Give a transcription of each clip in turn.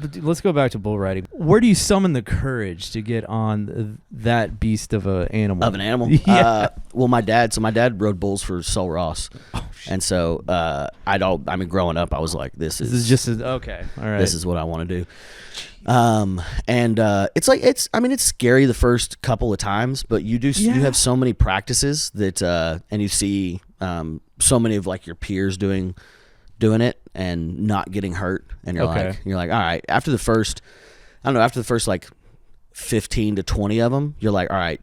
But let's go back to bull riding. Where do you summon the courage to get on that beast of an animal? Of an animal? Yeah. Well, my dad rode bulls for Sol Ross. Oh, shit. And so growing up, I was like, this is just okay. All right. This is what I want to do. It's scary the first couple of times, but you have so many practices that, and you see, so many of like your peers doing it and not getting hurt. And you're like, all right, after the first like 15 to 20 of them, you're like, all right,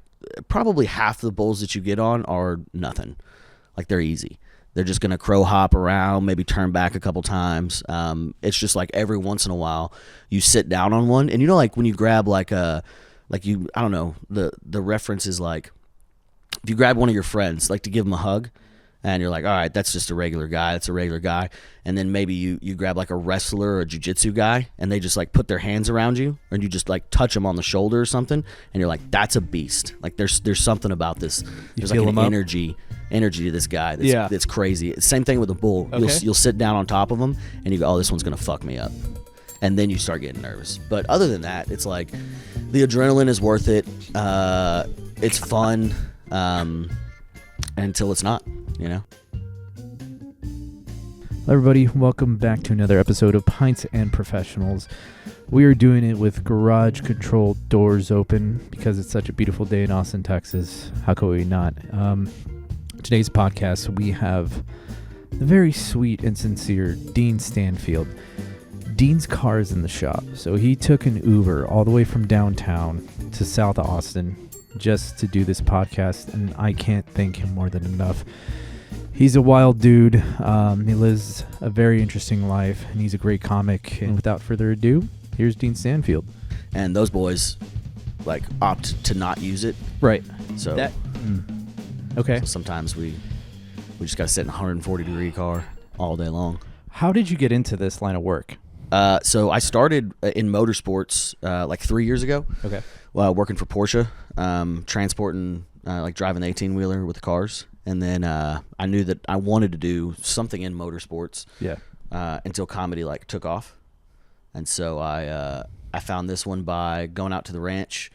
probably half the bulls that you get on are nothing. Like they're easy. They're just going to crow hop around, maybe turn back a couple times. It's just like every once in a while you sit down on one. And like when you grab I don't know, the reference is like if you grab one of your friends, like to give them a hug, and you're like, all right, that's just a regular guy. That's a regular guy. And then maybe you grab like a wrestler or a jiu-jitsu guy, and they just like put their hands around you, and you just like touch them on the shoulder or something, and you're like, that's a beast. Like there's something about this. There's like an energy to this guy that's crazy. Same thing with a bull. Okay. You'll sit down on top of him, and you go, oh, this one's going to fuck me up. And then you start getting nervous. But other than that, it's like the adrenaline is worth it. It's fun until it's not. Hello everybody, welcome back to another episode of Pints and Professionals. We are doing it with garage control doors open because it's such a beautiful day in Austin, Texas. How could we not? Today's podcast, we have the very sweet and sincere Dean Stanfield. Dean's car is in the shop, so he took an Uber all the way from downtown to South Austin just to do this podcast, and I can't thank him more than enough. He's a wild dude. He lives a very interesting life, and he's a great comic. And without further ado, here's Dean Stanfield. And those boys, like, opt to not use it. Right. So okay. So sometimes we just got to sit in a 140-degree car all day long. How did you get into this line of work? So I started in motorsports like 3 years ago. Okay. Working for Porsche, transporting, like driving the 18-wheeler with the cars. And then I knew that I wanted to do something in motorsports. Yeah. Until comedy like took off, and so I found this one by going out to the ranch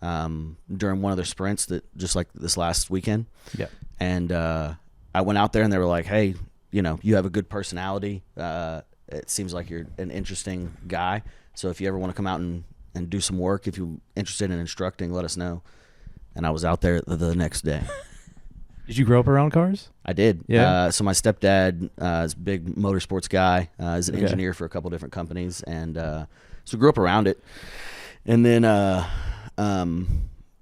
during one of their sprints that just like this last weekend. Yeah. And I went out there and they were like, "Hey, you have a good personality. It seems like you're an interesting guy. So if you ever want to come out and do some work, if you're interested in instructing, let us know." And I was out there the next day. Did you grow up around cars? I did. Yeah. So my stepdad is a big motorsports guy. He's an engineer for a couple different companies, and so grew up around it. And then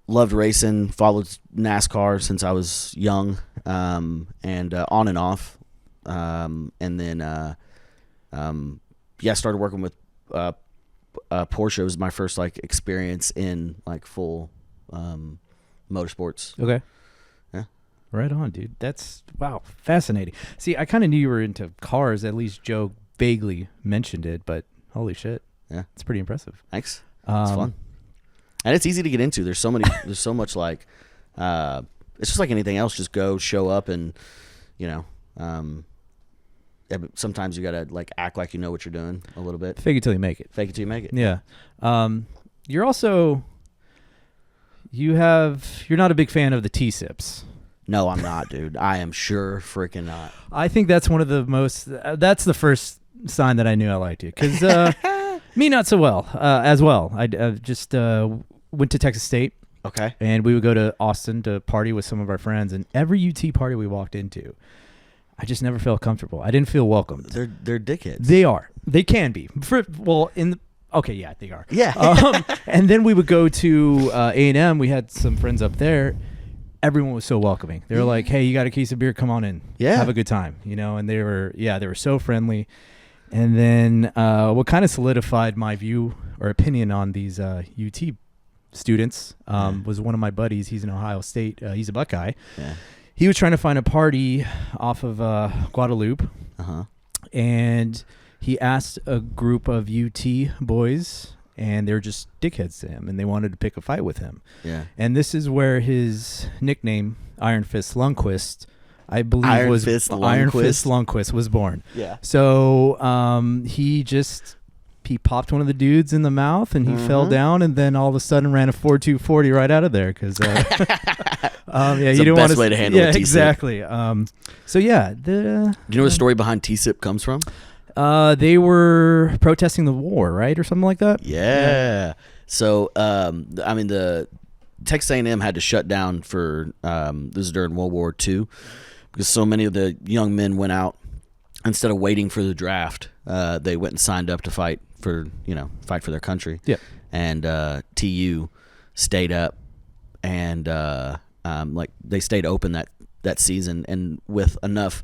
loved racing, followed NASCAR since I was young, and on and off. And then started working with Porsche. It was my first like experience in like full motorsports. Okay. Right on, dude. That's, wow, fascinating. See, I kind of knew you were into cars. At least Joe vaguely mentioned it, but holy shit. Yeah. It's pretty impressive. Thanks. It's fun. And it's easy to get into. There's so much like, it's just like anything else. Just go, show up, and, sometimes you got to like act like you know what you're doing a little bit. Fake it till you make it. Fake it till you make it. Yeah. You're also, you're not a big fan of the T-sips. No, I'm not, dude. I am sure freaking not. I think that's one of the most, that's the first sign that I knew I liked you. Because me, not so well, as well. I just went to Texas State. Okay. And we would go to Austin to party with some of our friends. And every UT party we walked into, I just never felt comfortable. I didn't feel welcomed. They're dickheads. They are. They can be. Okay, yeah, they are. Yeah. And then we would go to A&M. We had some friends up there. Everyone was so welcoming. They were like, "Hey, you got a case of beer? Come on in. Yeah, have a good time." And they were so friendly. And then what kind of solidified my view or opinion on these UT students was one of my buddies. He's in Ohio State. He's a Buckeye. Yeah. He was trying to find a party off of Guadalupe. Uh-huh. And he asked a group of UT boys, and they were just dickheads to him, and they wanted to pick a fight with him. Yeah. And this is where his nickname, Iron Fist Lundquist, I believe Iron Fist Lundquist was born. Yeah. So he just he popped one of the dudes in the mouth and he fell down, and then all of a sudden ran a 4.240 right out of there because you don't want way to handle a T-sip. Exactly. So yeah, do you know where the story behind T-sip comes from? They were protesting the war, right, or something like that. Yeah. So I mean, the Texas A&M had to shut down for this is during World War II because so many of the young men went out. Instead of waiting for the draft, they went and signed up to fight for their country. Yeah. And TU stayed up, and they stayed open that season, and with enough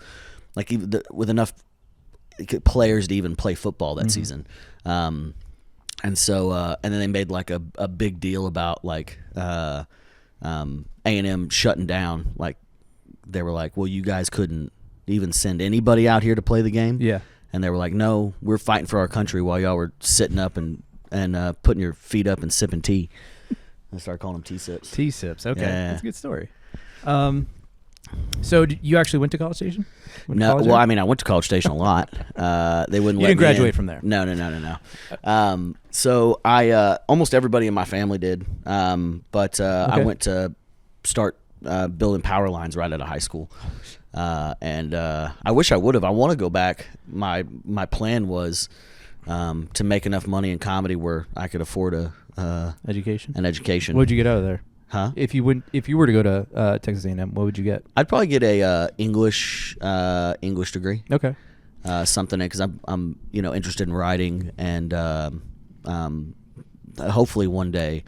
players to even play football that season. And so and then they made like a big deal about like A&M shutting down. Like they were like, well, you guys couldn't even send anybody out here to play the game. Yeah. And they were like, no, we're fighting for our country while y'all were sitting up and putting your feet up and sipping tea. I started calling them T-sips. T-sips. Okay. Yeah. That's a good story. So you actually went to College Station? No, well, I mean, I went to College Station a lot. They wouldn't let me didn't graduate in. from there? No. So I almost everybody in my family did. But I went to start building power lines right out of high school. And I wish I would have. I want to go back. My plan was to make enough money in comedy where I could afford education. An education. What'd you get out of there? Huh? If you were to go to Texas A&M, what would you get? I'd probably get a English degree. Okay. Something because I'm interested in writing, and hopefully one day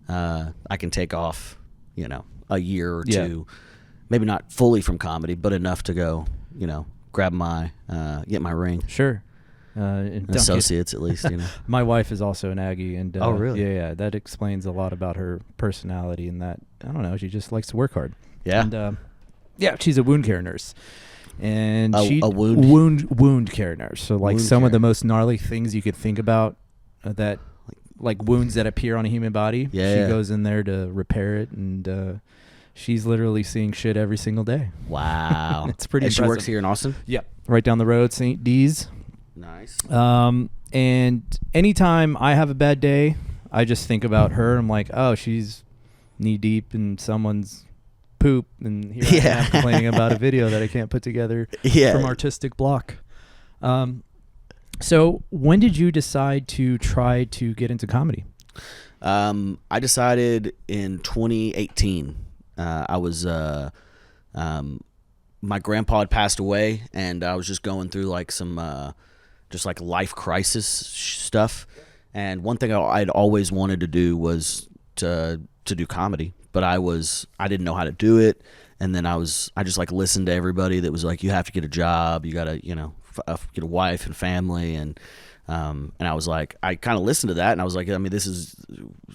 I can take off a year or two, maybe not fully from comedy, but enough to go grab my get my ring. Sure. Associates at least. My wife is also an Aggie, and oh really? Yeah, that explains a lot about her personality, and that I don't know, she just likes to work hard. Yeah. And she's a wound care nurse, and a wound care nurse. So like wound some care. of the most gnarly things you could think about that like wounds that appear on a human body. Yeah. She goes in there to repair it, and she's literally seeing shit every single day. Wow. It's pretty and impressive. She works here in Austin? Yep. Right down the road, St. D's. Nice. And anytime I have a bad day, I just think about her. I'm like, oh, she's knee deep in someone's poop, and here I am complaining about a video that I can't put together from artistic block. So when did you decide to try to get into comedy? I decided in 2018. I was my grandpa had passed away, and I was just going through like some just like life crisis stuff. And one thing I'd always wanted to do was to do comedy, but I didn't know how to do it. And then I just like listened to everybody that was like, you have to get a job, you gotta get a wife and family, and I was like, I kind of listened to that, and I was like, I mean, this is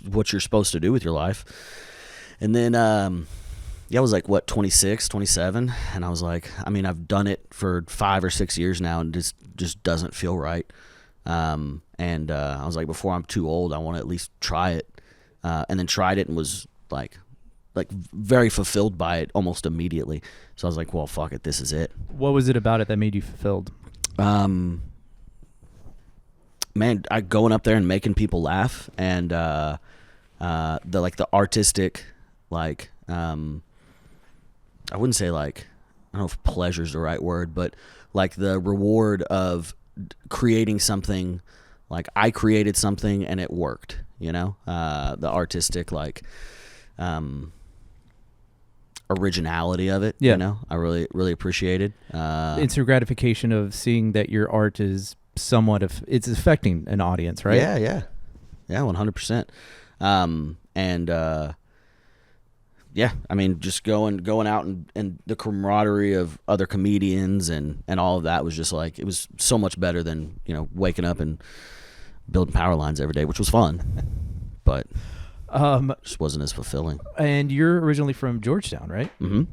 what you're supposed to do with your life. And then I was like, 26, 27, and I was like, I mean, I've done it for 5 or 6 years now, and it just doesn't feel right. And I was like, before I'm too old, I want to at least try it. And then tried it and was like very fulfilled by it almost immediately. So I was like, well, fuck it, this is it. What was it about it that made you fulfilled? Man, going up there and making people laugh, and the artistic, like, I wouldn't say like, I don't know if pleasure is the right word, but like the reward of creating something. Like I created something and it worked, the artistic, like, originality of it. I really, really appreciated. It's a gratification of seeing that your art is somewhat it's affecting an audience, right? Yeah, 100%. I mean, just going out and the camaraderie of other comedians and all of that was just like, it was so much better than, waking up and building power lines every day, which was fun, but just wasn't as fulfilling. And you're originally from Georgetown, right? Mm-hmm.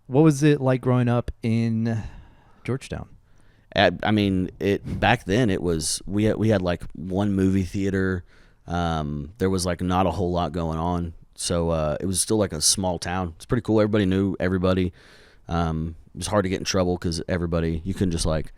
What was it like growing up in Georgetown? I mean, back then it was, we had like one movie theater. There was like not a whole lot going on. So it was still like a small town. It's pretty cool. Everybody knew everybody. It was hard to get in trouble because you couldn't just like,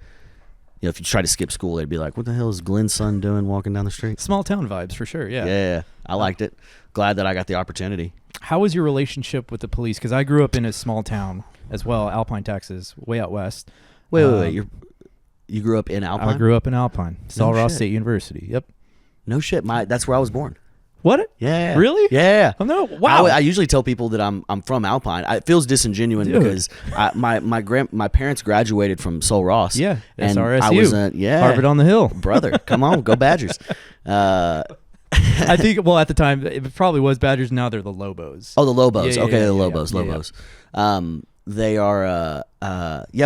if you try to skip school, they'd be like, "What the hell is Glenn's son doing walking down the street?" Small town vibes for sure. Yeah. Yeah. I liked it. Glad that I got the opportunity. How was your relationship with the police? Because I grew up in a small town as well, Alpine, Texas, way out west. Wait. You grew up in Alpine? I grew up in Alpine, Ross State University. Yep. No shit. That's where I was born. What? Yeah. Really? Yeah. Oh, no. Wow. I usually tell people that I'm from Alpine. It feels disingenuous because my parents graduated from Ross. Yeah. And SRSU. I was Harvard on the Hill. Brother, come on, go Badgers. I think, at the time, it probably was Badgers. Now they're the Lobos. Oh, the Lobos. Yeah, Okay, yeah, the Lobos. They are,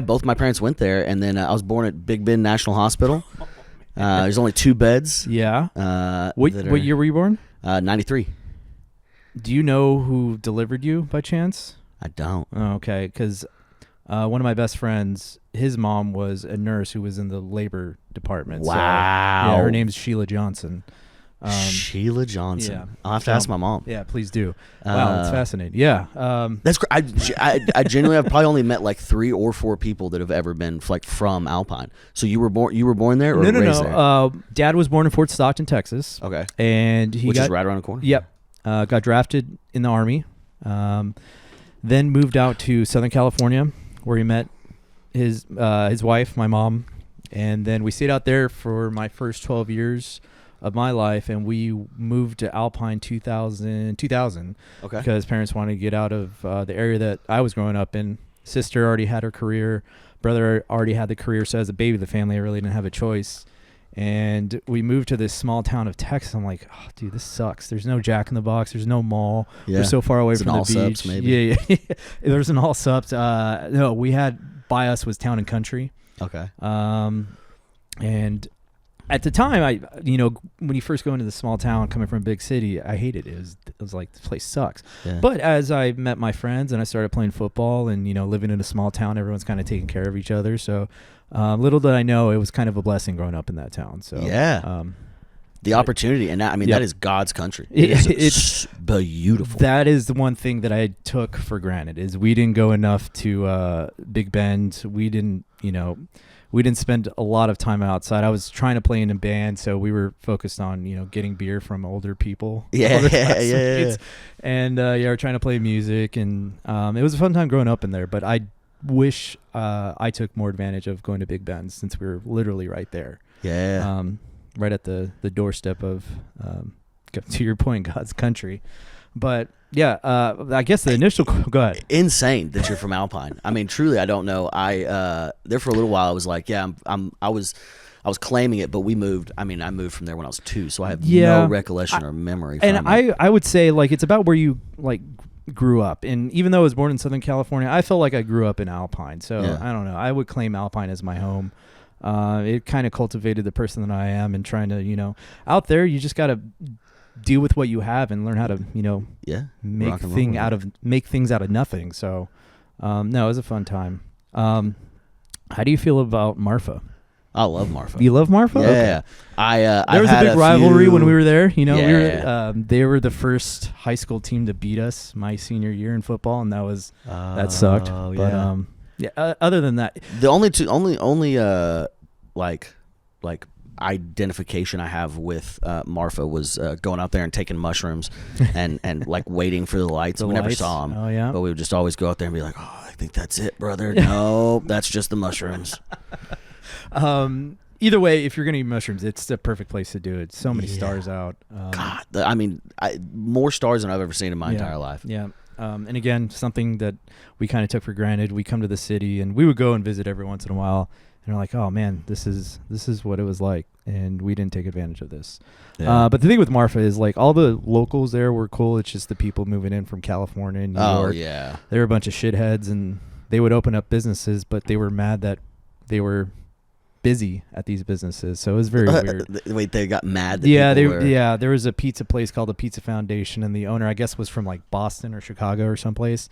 both my parents went there, and then I was born at Big Bend National Hospital. There's only 2 beds. Yeah. What year were you born? 93. Do you know who delivered you by chance? I don't. Oh, okay, because one of my best friends, his mom was a nurse who was in the labor department. Wow. So, yeah, her name's Sheila Johnson. Sheila Johnson. Yeah. I'll have to ask my mom. Yeah, please do. Wow, that's fascinating. Yeah. That's great. I genuinely have probably only met like 3 or 4 people that have ever been like from Alpine. So you were born there or raised there? Dad was born in Fort Stockton, Texas. Okay. And which is right around the corner. Yep. Got drafted in the Army. Then moved out to Southern California where he met his wife, my mom, and then we stayed out there for my first 12 years of my life, and we moved to Alpine 2000 okay, because parents wanted to get out of the area that I was growing up in. Sister already had her career, brother already had the career, so as a baby of the family I really didn't have a choice, and we moved to this small town of Texas. I'm like, oh, dude, this sucks. There's no Jack in the Box, there's no mall. We're so far away from the beach. Allsups, maybe. Yeah. There's an Allsups. No, we had by us was Town and Country. Okay. And at the time, when you first go into the small town coming from a big city, I hated it. It was like, this place sucks. Yeah. But as I met my friends and I started playing football and, living in a small town, everyone's kind of taking care of each other. So little did I know it was kind of a blessing growing up in that town. So yeah. The opportunity. And that is God's country. It's beautiful. That is the one thing that I took for granted is we didn't go enough to Big Bend. We didn't spend a lot of time outside. I was trying to play in a band, so we were focused on, getting beer from older people. Yeah. And we're trying to play music, and it was a fun time growing up in there. But I wish I took more advantage of going to Big Bend since we were literally right there. Yeah. Right at the doorstep of, to your point, God's country. But yeah, I guess the initial. Go ahead. Insane that you're from Alpine. I mean, truly, I don't know. I there for a little while. I was like, yeah, I was claiming it, but we moved. I mean, I moved from there when I was 2, so I have no recollection or memory. And I would say like it's about where you like grew up. And even though I was born in Southern California, I felt like I grew up in Alpine. So I don't know. I would claim Alpine as my home. It kind of cultivated the person that I am, and trying to out there you just gotta deal with what you have and learn how to make things out of nothing. So no, it was a fun time. How do you feel about Marfa? I love Marfa. You love Marfa? Yeah. Okay. There was a big rivalry when we were there. They were the first high school team to beat us my senior year in football, and that sucked. But other than that, the only identification I have with Marfa was going out there and taking mushrooms and like waiting for the lights. We never saw them. Oh yeah. But we would just always go out there and be like, oh, I think that's it, brother. No, that's just the mushrooms. Either way, if you're gonna eat mushrooms, it's the perfect place to do it. So many stars out. God, I mean, more stars than I've ever seen in my entire life. Yeah. And again, something that we kind of took for granted. We come to the city and we would go and visit every once in a while, and we're like, oh man, this is what it was like, and we didn't take advantage of this. Yeah. But the thing with Marfa is like all the locals there were cool. It's just the people moving in from California and New York. Yeah. They were a bunch of shitheads, and they would open up businesses, but they were mad that they were busy at these businesses, so it was very weird. Wait, they got mad? There was a pizza place called the Pizza Foundation, and the owner, I guess, was from like Boston or Chicago or someplace,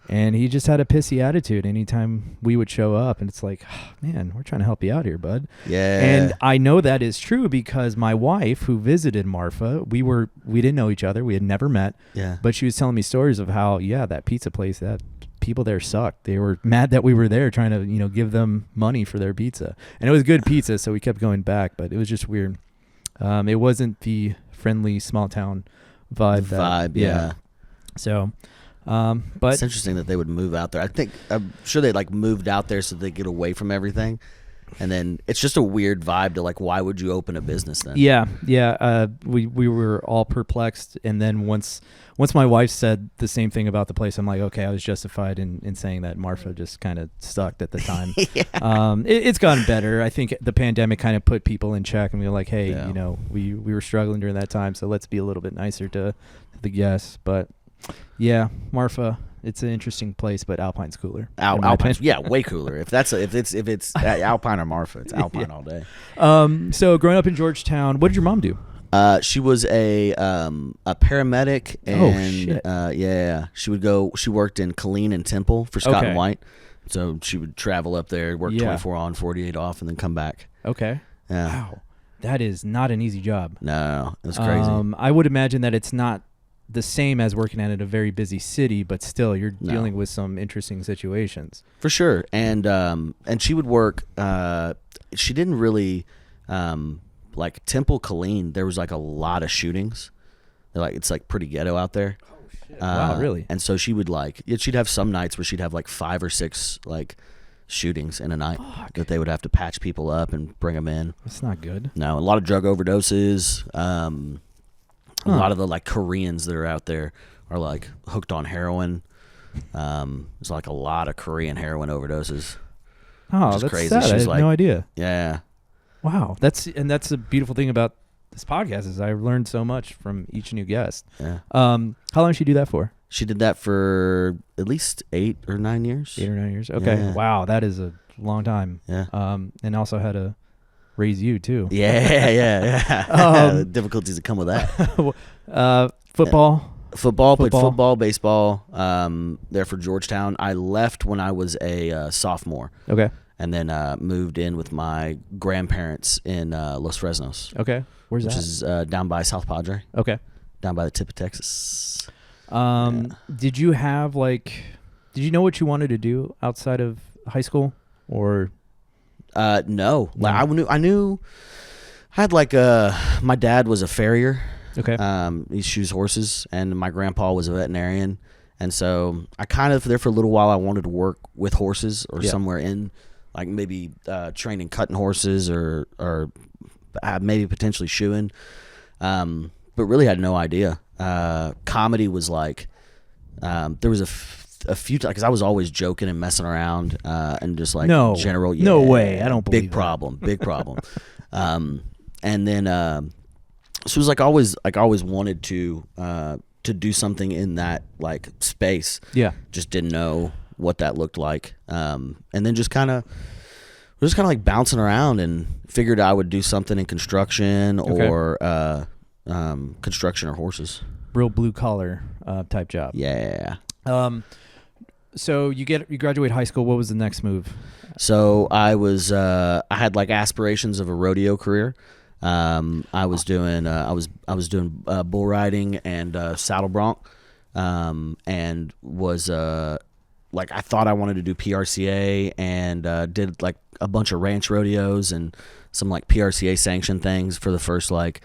and he just had a pissy attitude anytime we would show up, and it's like, oh, man, we're trying to help you out here, bud. Yeah. And I know that is true because my wife, who visited Marfa, we didn't know each other, we had never met, but she was telling me stories of how that pizza place, that people there sucked. They were mad that we were there trying to, give them money for their pizza. And it was good pizza, so we kept going back, but it was just weird. It wasn't the friendly small town vibe. Yeah. So, but it's interesting that they would move out there. I'm sure they like moved out there so they get away from everything. And then it's just a weird vibe to like, why would you open a business then? Yeah. We were all perplexed, and then once my wife said the same thing about the place, I'm like, okay, I was justified in saying that. Marfa just kind of sucked at the time. Yeah. It's gotten better. I think the pandemic kind of put people in check, and we were like, hey, we were struggling during that time, so let's be a little bit nicer to the guests. But yeah, Marfa. It's an interesting place, but Alpine's cooler. Alpine's, way cooler. If it's Alpine or Marfa, it's Alpine all day. So growing up in Georgetown, what did your mom do? She was a paramedic, and she worked in Killeen and Temple for Scott and White. So she would travel up there, work 24 on, 48 off, and then come back. Okay. Yeah. Wow, that is not an easy job. No, it was crazy. I would imagine that it's not the same as working at a very busy city, but still you're dealing with some interesting situations. For sure. And she would work, she didn't really, like Temple Killeen, there was like a lot of shootings. It's like pretty ghetto out there. Oh shit. Wow, really? And so she would she'd have some nights where she'd have like 5 or 6 like shootings in a night. Fuck. That they would have to patch people up and bring them in. That's not good. No, a lot of drug overdoses. A lot of the like Koreans that are out there are like hooked on heroin. There's like a lot of Korean heroin overdoses. Oh, that's crazy. Sad. I had no idea. Yeah. Wow. That's a beautiful thing about this podcast is I learned so much from each new guest. Yeah. How long did she do that for? She did that for at least 8 or 9 years. 8 or 9 years. Okay. Yeah. Wow. That is a long time. Yeah. And also had to raise you too. Yeah. Difficulties that come with that. Football. Played football, baseball. There for Georgetown. I left when I was a sophomore. Okay. And then moved in with my grandparents in Los Fresnos. Okay. Where's that? Which is down by South Padre. Okay. Down by the tip of Texas. Did you know what you wanted to do outside of high school, or? No. I knew. I had my dad was a farrier. Okay. He shoes horses, and my grandpa was a veterinarian, and so I kind of there for a little while. I wanted to work with horses or somewhere in, like maybe training cutting horses or maybe potentially shoeing, but really had no idea. Comedy was like there was a few times because I was always joking and messing around and just like general. No way. I don't believe big problem. And then so it was I always wanted to do something in that like space. Yeah. Just didn't know what that looked like. And then just kind of like bouncing around and figured I would do something in construction or construction or horses. Real blue collar type job. Yeah. So you graduate high school. What was the next move? So I had like aspirations of a rodeo career. I was doing bull riding and saddle bronc, and was like I thought I wanted to do PRCA and did like a bunch of ranch rodeos and some like PRCA sanctioned things for the first like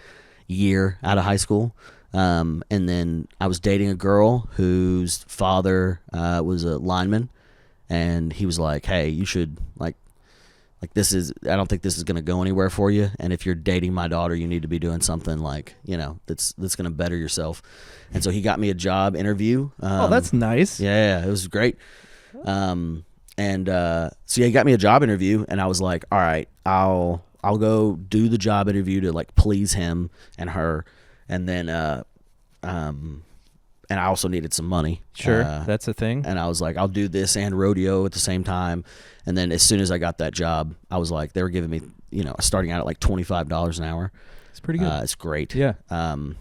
year out of high school. And then I was dating a girl whose father was a lineman, and he was like, "Hey, you should like this is I don't think this is going to go anywhere for you, and if you're dating my daughter, you need to be doing something like, that's going to better yourself." And so he got me a job interview. Oh, that's nice. Yeah, it was great. So he got me a job interview, and I was like, "All right, I'll go do the job interview to like please him and her." And then, and I also needed some money. Sure, that's a thing. And I was like, I'll do this and rodeo at the same time. And then as soon as I got that job, I was like, they were giving me, starting out at like $25 an hour. It's pretty good. It's great. Yeah. And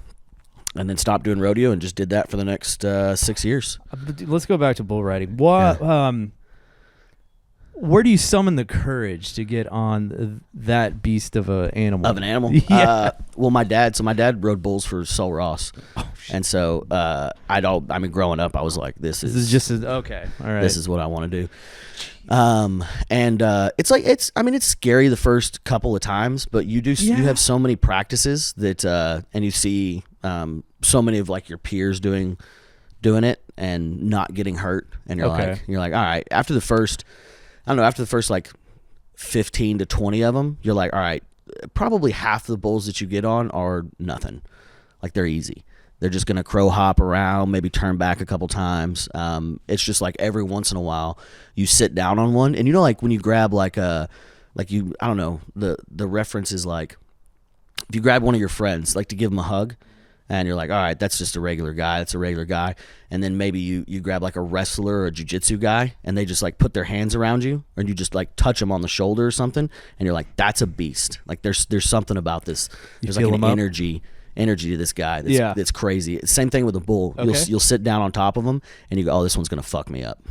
then stopped doing rodeo and just did that for the next 6 years. Let's go back to bull riding. What? Yeah. Where do you summon the courage to get on that beast of an animal? Of an animal? Yeah. Well, my dad rode bulls for Sol Ross. Oh, And so growing up, I was like, this is just okay. All right. This is what I want to do. It's scary the first couple of times, but you have so many practices that, and you see, so many of like your peers doing it and not getting hurt. And you're like, all right, after the first like 15 to 20 of them, you're like, all right, probably half the bulls that you get on are nothing. Like they're easy. They're just going to crow hop around, maybe turn back a couple times. It's just like every once in a while you sit down on one, and you know, like when you grab I don't know, the reference is like if you grab one of your friends, like to give them a hug, and you're like, all right, that's just a regular guy. That's a regular guy. And then maybe you grab like a wrestler or a jiu-jitsu guy, and they just like put their hands around you, or you just like touch them on the shoulder or something, and you're like, that's a beast. Like there's something about this. There's like an energy to this guy that's crazy. Same thing with a bull. Okay. You'll sit down on top of him, and you go, oh, this one's going to fuck me up.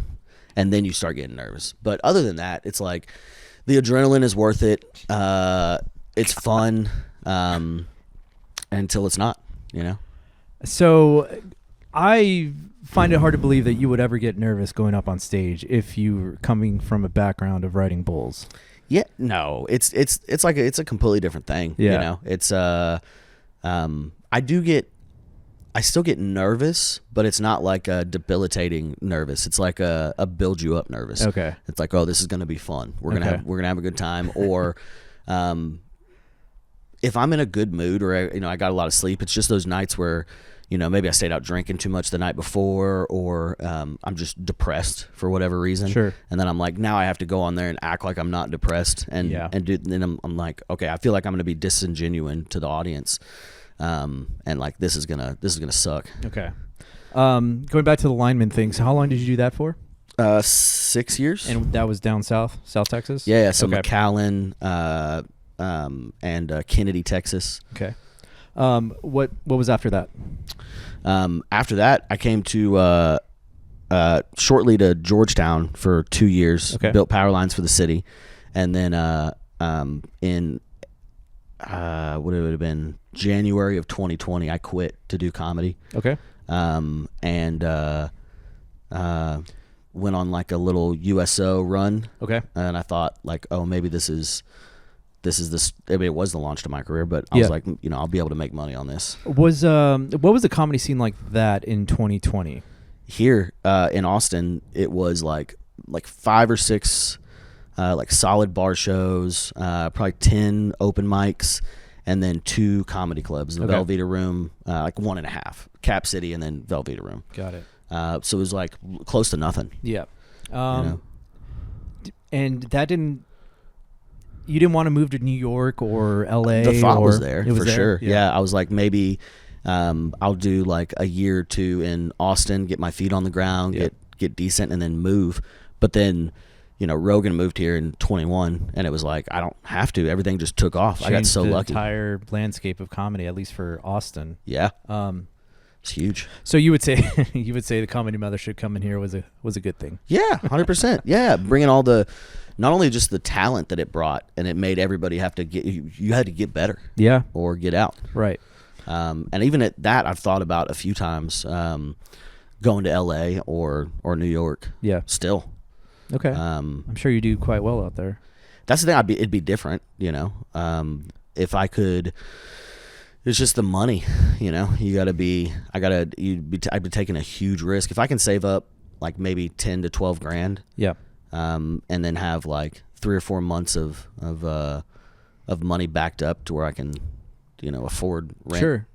And then you start getting nervous. But other than that, it's like the adrenaline is worth it. It's fun until it's not. You know, so I find it hard to believe that you would ever get nervous going up on stage if you're coming from a background of riding bulls. Yeah, no, it's like it's a completely different thing. Yeah. You know, it's I still get nervous, but it's not like a debilitating nervous. It's like a build you up nervous. Okay, it's like, oh, this is gonna be fun. We're gonna have a good time. Or if I'm in a good mood, or I got a lot of sleep, it's just those nights where, maybe I stayed out drinking too much the night before, or I'm just depressed for whatever reason. Sure. And then I'm like, now I have to go on there and act like I'm not depressed, and then I'm like, okay, I feel like I'm gonna be disingenuine to the audience, and like this is gonna suck. Okay. Going back to the lineman thing, so how long did you do that for? 6 years. And that was down South Texas? Yeah. So McAllen, and Kennedy, Texas. Okay. What was after that? After that, I came to shortly to Georgetown for 2 years. Okay. Built power lines for the city, and then in what would it have been, January of 2020, I quit to do comedy. Okay. And went on like a little USO run. Okay. And I thought like, oh, maybe this is this. I mean, it was the launch to my career, but I was like, I'll be able to make money on this. What was the comedy scene like that in 2020? Here in Austin, it was like 5 or 6 like solid bar shows, probably 10 open mics, and then 2 comedy clubs. The Velveeta Room, like 1.5, Cap City, and then Velveeta Room. Got it. So it was like close to nothing. Yeah. And that you didn't want to move to New York or LA? The thought was there, for sure. Yeah. I was like, maybe I'll do like a year or 2 in Austin, get my feet on the ground, get decent, and then move. But then, Rogan moved here in 21, and it was like, I don't have to. Everything just took off. I got so lucky. The entire landscape of comedy, at least for Austin. Yeah. It's huge. So you would say the comedy mothership coming here was a good thing. Yeah, 100%. Yeah, bringing all the, not only just the talent that it brought, and it made everybody have to you had to get better. Yeah. Or get out. Right. And even at that, I've thought about a few times going to LA or New York. Yeah. Still. Okay. I'm sure you do quite well out there. That's the thing. It'd be different, if I could. It's just the money, I'd be taking a huge risk if I can save up like maybe 10 to 12 grand. Yeah. And then have like 3 or 4 months of money backed up to where I can, afford rent. Sure.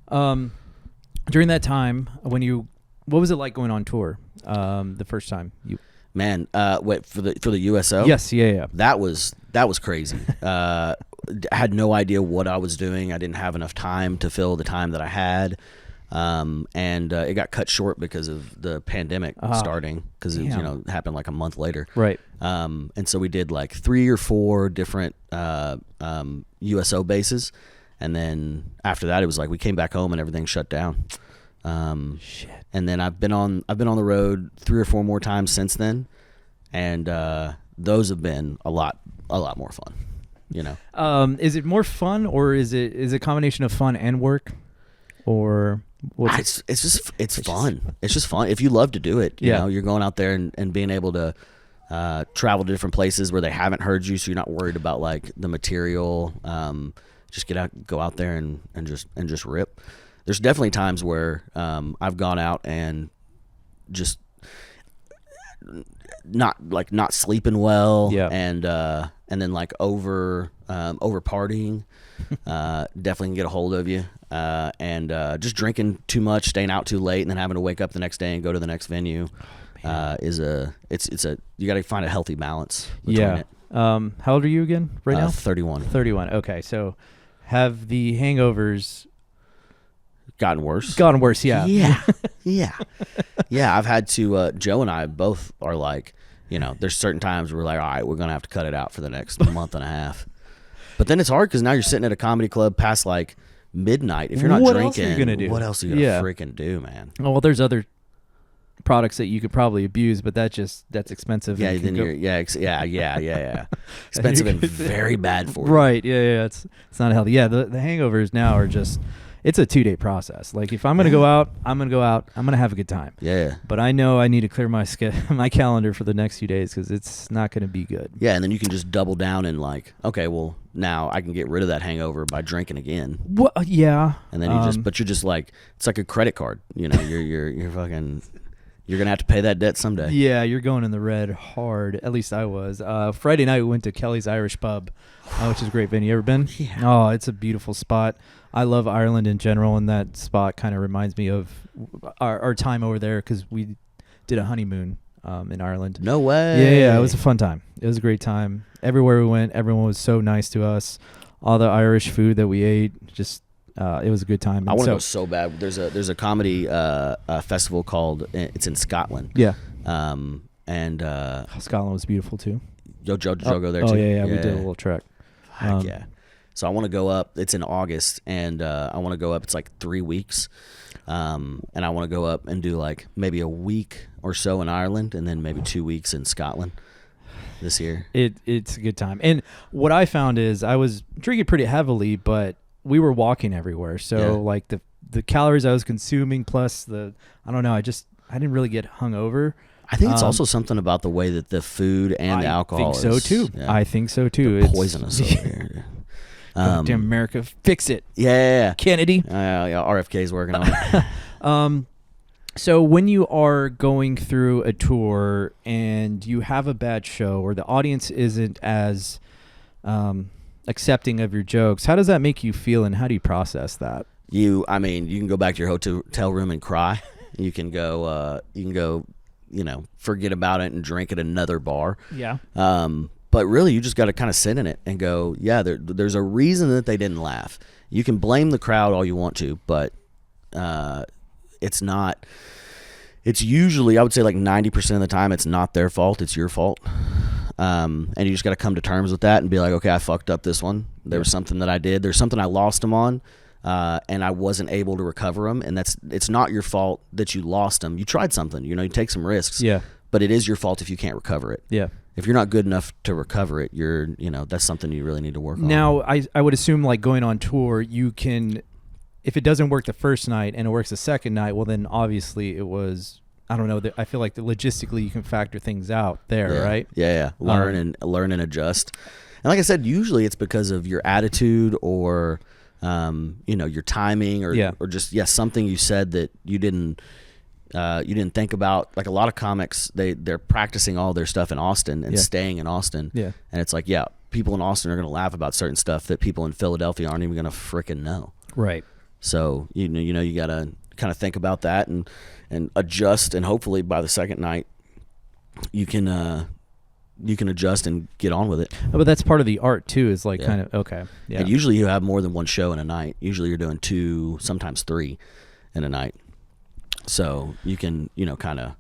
During that time, what was it like going on tour? The first time you. Man, wait, for the USO? Yes, yeah. That was crazy. I had no idea what I was doing. I didn't have enough time to fill the time that I had, and it got cut short because of the pandemic starting, because it happened like a month later. Right. And so we did like 3 or 4 different USO bases, and then after that it was like we came back home and everything shut down. Shit. And then I've been on the road 3 or 4 more times since then, and those have been a lot more fun. Is it more fun, or is it a combination of fun and work, or? It's fun. It's just fun. If you love to do it, you know, you're going out there and being able to travel to different places where they haven't heard you, so you're not worried about like the material. Just go out there and just rip. There's definitely times where I've gone out and just not sleeping well, and then like over partying definitely can get a hold of you, and just drinking too much, staying out too late, and then having to wake up the next day and go to the next venue. You got to find a healthy balance between it. How old are you again right now? 31. Okay, so have the hangovers gotten worse? Yeah. Yeah. I've had to. Joe and I both are like, you know, there's certain times we're like, all right, we're gonna have to cut it out for the next month and a half. But then it's hard because now you're sitting at a comedy club past like midnight. If you're not drinking, else are you gonna do? What else are you gonna freaking do, man? Oh, well, there's other products that you could probably abuse, but that's expensive. Yeah, then expensive and very bad for you. Right? Yeah. It's not healthy. Yeah, the hangovers now are just. It's a 2-day process. Like if I'm gonna go out, I'm gonna have a good time. Yeah. But I know I need to clear my my calendar for the next few days because it's not gonna be good. Yeah, and then you can just double down and like, okay, well now I can get rid of that hangover by drinking again. Well, yeah. And then you're just like, it's like a credit card. You know, you're fucking. You're going to have to pay that debt someday. Yeah, you're going in the red hard. At least I was. Friday night, we went to Kelly's Irish Pub, which is a great venue. You ever been? Yeah. Oh, it's a beautiful spot. I love Ireland in general, and that spot kind of reminds me of our time over there because we did a honeymoon in Ireland. No way. Yeah, it was a fun time. It was a great time. Everywhere we went, everyone was so nice to us. All the Irish food that we ate, just... it was a good time. I want to go so bad. There's a comedy festival called, it's in Scotland. Yeah. And Scotland was beautiful too. Joe go there too. Oh yeah, we did a little trek. Heck yeah. So I want to go up. It's in August, and I want to go up. It's like 3 weeks, and I want to go up and do like maybe a week or so in Ireland, and then maybe 2 weeks in Scotland this year. It's a good time. And what I found is I was drinking pretty heavily, but we were walking everywhere, so like the calories I was consuming plus I didn't really get hungover. I think it's also something about the way that the food and the alcohol is. I think so too. They're poisonous over here. Damn America, fix it. Yeah. Kennedy. RFK's working on it. So when you are going through a tour and you have a bad show or the audience isn't as accepting of your jokes, how does that make you feel, and how do you process that? You can go back to your hotel room and cry. You can go, forget about it and drink at another bar. Yeah. But really, you just got to kind of sit in it and go, yeah, there's a reason that they didn't laugh. You can blame the crowd all you want to, but it's not. It's usually, I would say, like 90% of the time, it's not their fault. It's your fault. And you just got to come to terms with that and be like, okay, I fucked up this one. There was something that I did. There's something I lost them on, and I wasn't able to recover them. And it's not your fault that you lost them. You tried something. You take some risks. Yeah. But it is your fault if you can't recover it. Yeah. If you're not good enough to recover it, that's something you really need to work on. Now, I would assume, like going on tour, you can, if it doesn't work the first night and it works the second night, well, then obviously it was. I don't know. I feel like logistically you can factor things out there, right? Yeah. Learn and adjust. And like I said, usually it's because of your attitude or, your timing or just something you said that you didn't think about. Like a lot of comics, they're practicing all their stuff in Austin and staying in Austin. Yeah. And it's like, people in Austin are going to laugh about certain stuff that people in Philadelphia aren't even going to frickin' know. Right. So you got to kind of think about that and adjust, and hopefully by the second night you can adjust and get on with it. But that's part of the art too, is like kind of okay. Yeah. And usually you have more than one show in a night. Usually you're doing 2, sometimes 3 in a night. So you can, kind of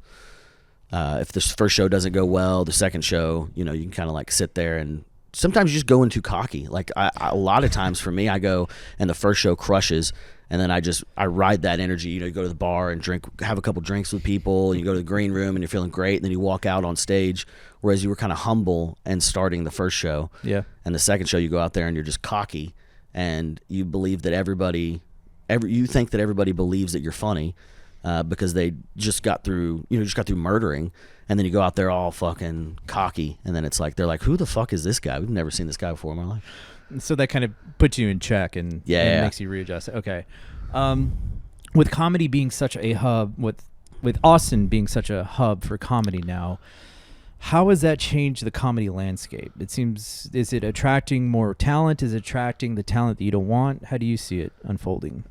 if the first show doesn't go well, the second show, you can kind of like sit there, and sometimes you just go in too cocky. Like a lot of times for me, I go and the first show crushes, and then I ride that energy. You go to the bar and have a couple drinks with people, and you go to the green room and you're feeling great, and then you walk out on stage, whereas you were kind of humble and starting the first show. Yeah. And the second show you go out there and you're just cocky, and you believe that everybody you think that everybody believes that you're funny because they just got through murdering, and then you go out there all fucking cocky, and then it's like they're like, who the fuck is this guy? We've never seen this guy before in my life. So that kind of puts you in check and makes you readjust. Okay. With comedy being such a hub, with Austin being such a hub for comedy now, how has that changed the comedy landscape? It seems, is it attracting more talent? Is it attracting the talent that you don't want? How do you see it unfolding?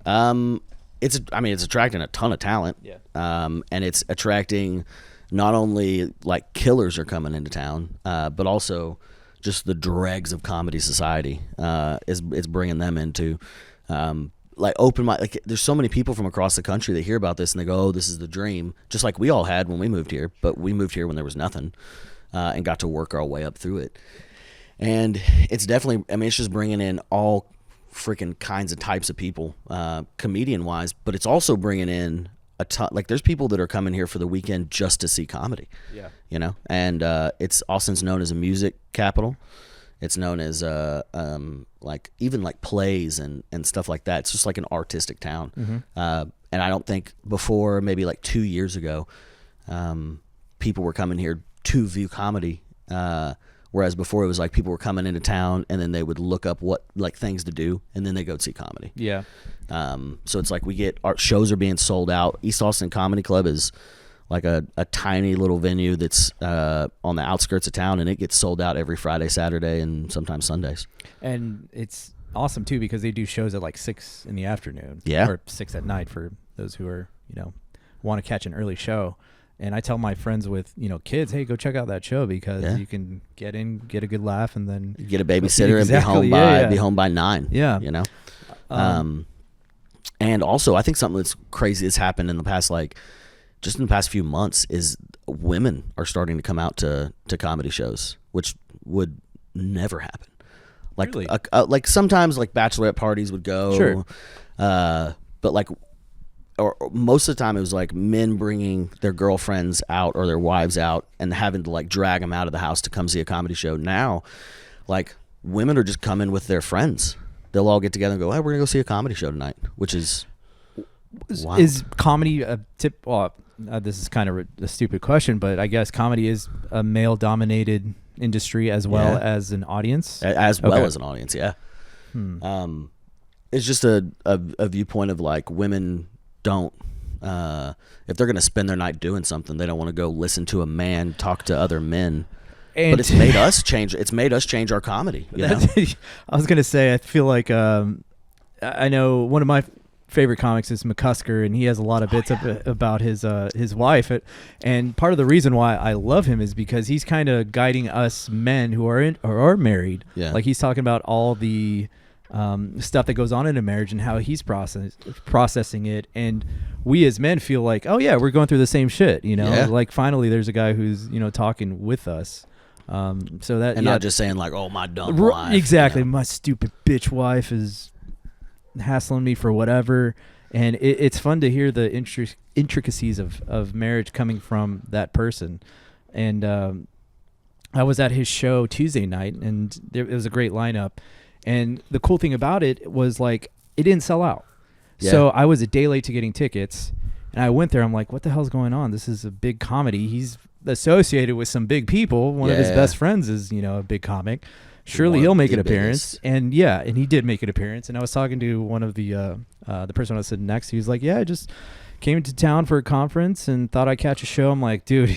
It's attracting a ton of talent. Yeah. And it's attracting not only like killers are coming into town, but also just the dregs of comedy society is bringing them into like open mic. Like there's so many people from across the country that hear about this and they go, oh, this is the dream, just like we all had when we moved here, but we moved here when there was nothing and got to work our way up through it. And it's definitely, I mean, it's just bringing in all freaking kinds of types of people, comedian wise, but it's also bringing in a ton. Like there's people that are coming here for the weekend just to see comedy. Yeah. You know, and it's Austin's known as a music capital. It's known as like even like plays and stuff like that. It's just like an artistic town. Mm-hmm. And I don't think before, maybe like 2 years ago, people were coming here to view comedy. Whereas before it was like people were coming into town and then they would look up what like things to do and then they go see comedy. Yeah. So it's like our shows are being sold out. East Austin Comedy Club is like a tiny little venue that's on the outskirts of town, and it gets sold out every Friday, Saturday, and sometimes Sundays. And it's awesome too because they do shows at like 6 in the afternoon, or 6 at night for those who are want to catch an early show. And I tell my friends with kids, hey, go check out that show because you can get in, get a good laugh, and then you get a babysitter and be home by 9. Yeah, and also I think something that's crazy that's happened in the past just in the past few months is women are starting to come out to comedy shows, which would never happen. Like, really? Like sometimes like bachelorette parties would go, sure. But like, or most of the time it was like men bringing their girlfriends out or their wives out and having to like drag them out of the house to come see a comedy show. Now, like women are just coming with their friends. They'll all get together and go, hey, we're gonna go see a comedy show tonight, which is wild. Is comedy a tip? Well, this is kind of a stupid question, but I guess comedy is a male-dominated industry as well as an audience. As well as an audience, yeah. It's just a viewpoint of like women don't. If they're going to spend their night doing something, they don't want to go listen to a man talk to other men. But it's made us change. It's made us change our comedy. You know? I was going to say, I feel like I know one of my favorite comics is McCusker, and he has a lot of bits about his wife, and part of the reason why I love him is because he's kind of guiding us men who are married. Yeah. Like he's talking about all the stuff that goes on in a marriage and how he's processing it, and we as men feel like, oh yeah, we're going through the same shit, like finally there's a guy who's talking with us. So that, and not just saying like, oh, my dumb wife. Exactly. My stupid bitch wife is hassling me for whatever. And it's fun to hear the intricacies of marriage coming from that person. And I was at his show Tuesday night, and it was a great lineup. And the cool thing about it was like it didn't sell out. Yeah. So I was a day late to getting tickets, and I went there. I'm like, what the hell's going on? This is a big comedy. He's associated with some big people. One of his best friends is, a big comic. Surely he'll make an appearance. And he did make an appearance. And I was talking to one of the person I was sitting next to. He was like, yeah, I just came into town for a conference and thought I'd catch a show. I'm like, dude,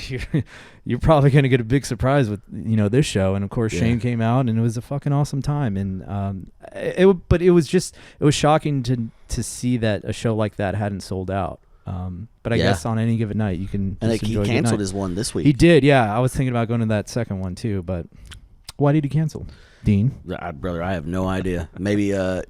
you're probably going to get a big surprise with, this show. And of course Shane came out, and it was a fucking awesome time. And it was shocking to see that a show like that hadn't sold out. But I guess on any given night you can. And he canceled his one this week. He did, yeah. I was thinking about going to that second one too, but why did he cancel, Dean? Brother, I have no idea. Maybe I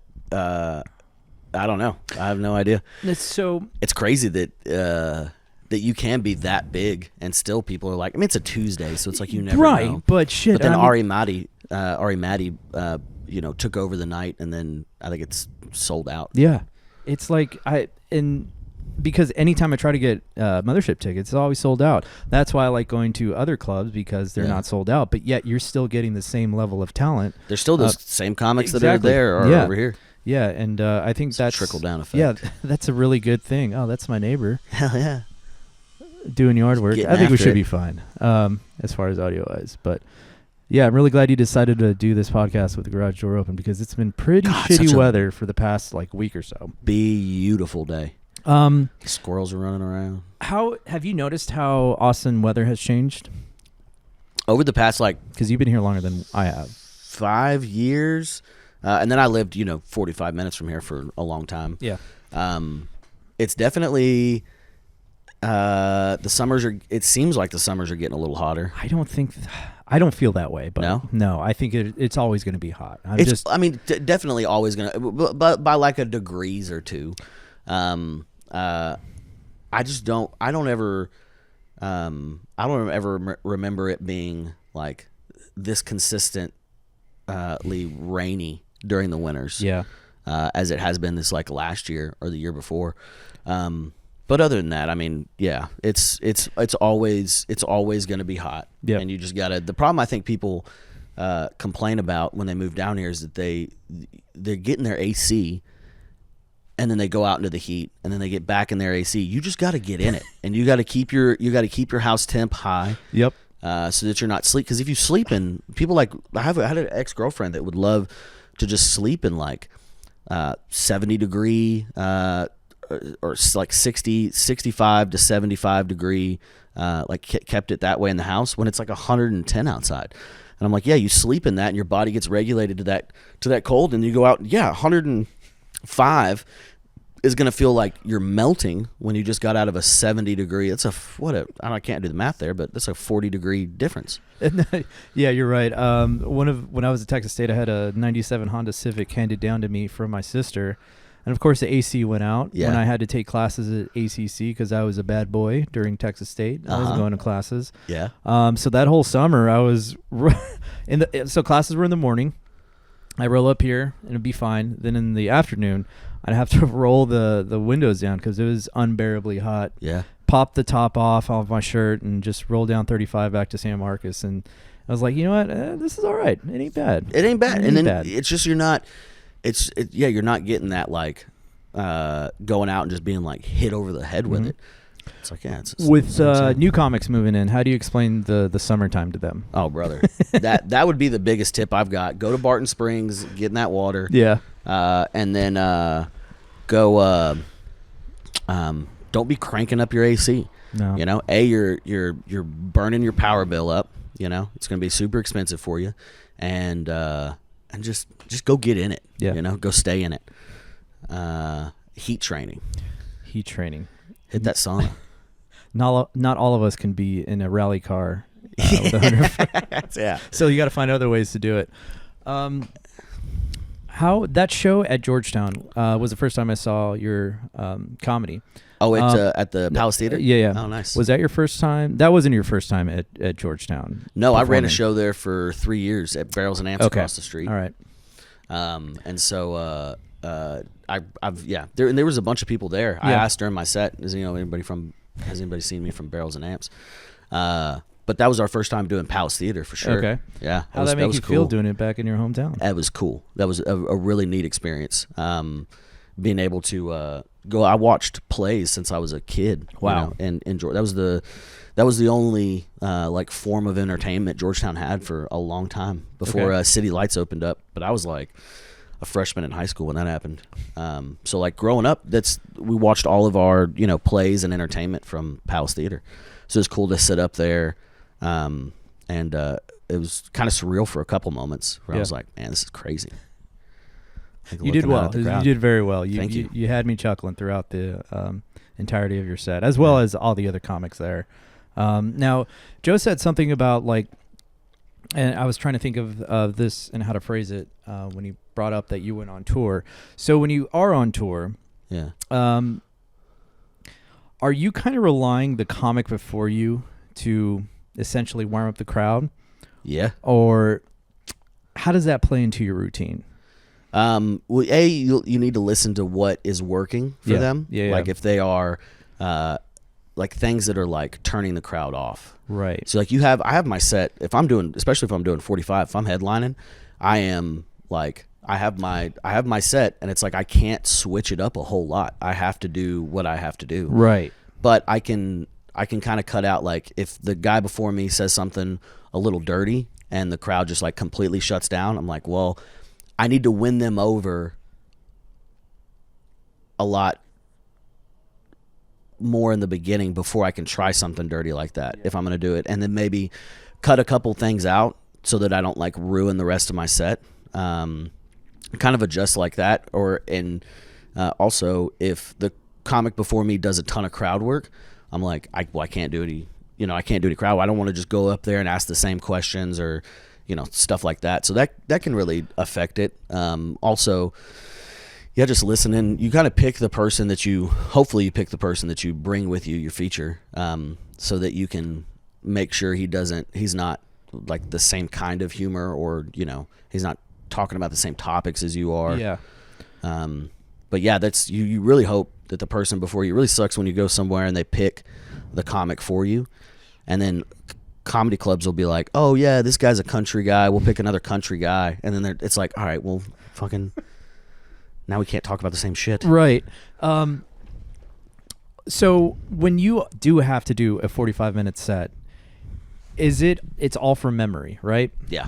don't know. I have no idea. It's crazy that you can be that big and still people are like, I mean, it's a Tuesday, so it's like you never know. Right, but shit. But then Ari Mahdi, took over the night, and then I think it's sold out. Yeah, it's like because anytime I try to get Mothership tickets, it's always sold out. That's why I like going to other clubs because they're not sold out, but yet you're still getting the same level of talent. There's still those same comics that are there or over here. Yeah, and I think that's trickle down effect. Yeah, that's a really good thing. Oh, that's my neighbor. Hell yeah. Doing yard work. I think we should be fine as far as audio wise. But yeah, I'm really glad you decided to do this podcast with the garage door open because it's been pretty shitty weather for the past week or so. Beautiful day. Squirrels are running around. How have you noticed how Austin weather has changed over the past because you've been here longer than I have? 5 years. And then I lived, 45 minutes from here for a long time. Yeah. It's definitely the summers are. It seems like the summers are getting a little hotter. I don't feel that way. But no, I think it's always going to be hot. Definitely always going to, but by like a degrees or two. I just don't. I don't ever remember it being like this consistently rainy during the winters. Yeah. As it has been this last year or the year before. But other than that, I mean, yeah, it's always going to be hot. Yeah. And you just got to. The problem I think people complain about when they move down here is that they're getting their AC. And then they go out into the heat, and then they get back in their AC. You just got to get in it, and you got to keep your house temp high. Yep. So that you're not sleep. Because if you sleep in people I had an ex-girlfriend that would love to just sleep in 70 degree or 60, 65 to 75 degree. Kept it that way in the house when it's 110 outside. And I'm like, yeah, you sleep in that, and your body gets regulated to that cold, and you go out, 105 is going to feel like you're melting when you just got out of a 70 degree. It's I can't do the math there, but that's a 40 degree difference. Yeah, you're right. When I was at Texas State, I had a 97 Honda Civic handed down to me from my sister. And of course the AC went out when I had to take classes at ACC because I was a bad boy during Texas State. I was going to classes. Yeah. So that whole summer I was so classes were in the morning. I roll up here and it'd be fine. Then in the afternoon, I'd have to roll the windows down because it was unbearably hot. Yeah. Pop the top off my shirt and just roll down 35 back to San Marcos. And I was like, you know what? This is all right. It ain't bad. It ain't bad. It's just you're not getting that going out and just being hit over the head with it. It's with new comics moving in. How do you explain the summertime to them? Oh, brother, that would be the biggest tip I've got. Go to Barton Springs, get in that water. Yeah, and then go. Don't be cranking up your AC. No, you're burning your power bill up. It's going to be super expensive for you, and just go get in it. Yeah, go stay in it. Heat training. Hit that sauna. Not all of us can be in a rally car with 100. Yeah. So you got to find other ways to do it. How that show at Georgetown was the first time I saw your comedy. Oh, at the Palace Theater? Yeah. Oh, nice. Was that your first time? That wasn't your first time at Georgetown? No, I ran a show there for 3 years at Barrels and Amps across the street. All right. And so there was a bunch of people there. I asked during my set, has anybody seen me from Barrels and Amps? But that was our first time doing Palace Theater for sure. Okay. Yeah. How'd that make you feel doing it back in your hometown? That was cool. That was a really neat experience. Being able to go. I watched plays since I was a kid. Wow. And enjoy. That was the only form of entertainment Georgetown had for a long time before City Lights opened up. But I was a freshman in high school when that happened. So growing up, we watched all of our plays and entertainment from Palace Theater. So it was cool to sit up there, and it was kind of surreal for a couple moments where I was like, man, this is crazy. You did well. You did very well. Thank you. You had me chuckling throughout the entirety of your set, as well as all the other comics there. Now, Joe said something about and I was trying to think of this and how to phrase it when he brought up that you went on tour. So when you are on tour, are you kind of relying the comic before you to essentially warm up the crowd? Yeah. Or how does that play into your routine? Well, you need to listen to what is working for them. Yeah. If they are things that are turning the crowd off. Right. So I have my set, especially if I'm doing 45, if I'm headlining, I am I have my set, and it's like I can't switch it up a whole lot. I have to do what I have to do. Right. But I can kind of cut out, like, if the guy before me says something a little dirty and the crowd just like completely shuts down, I'm like, well, I need to win them over a lot more in the beginning before I can try something dirty like that, if I'm going to do it. And then maybe cut a couple things out so that I don't like ruin the rest of my set. Kind of adjust like that. Also, if the comic before me does a ton of crowd work, I'm like, I can't do any, I can't do any crowd. I don't want to just go up there and ask the same questions or, stuff like that. So that can really affect it. Also, yeah, just listening. You kind of pick the person hopefully you pick the person that you bring with you, your feature, so that you can make sure he's not like the same kind of humor, or, he's not talking about the same topics as you are. Yeah. But yeah, that's, you really hope that the person before you, really sucks when you go somewhere and they pick the comic for you. And then comedy clubs will be like, oh yeah, this guy's a country guy, we'll pick another country guy. And then it's like, all right, well, fucking, now we can't talk about the same shit. Right. So when you do have to do a 45-minute set, it's all from memory, right? Yeah.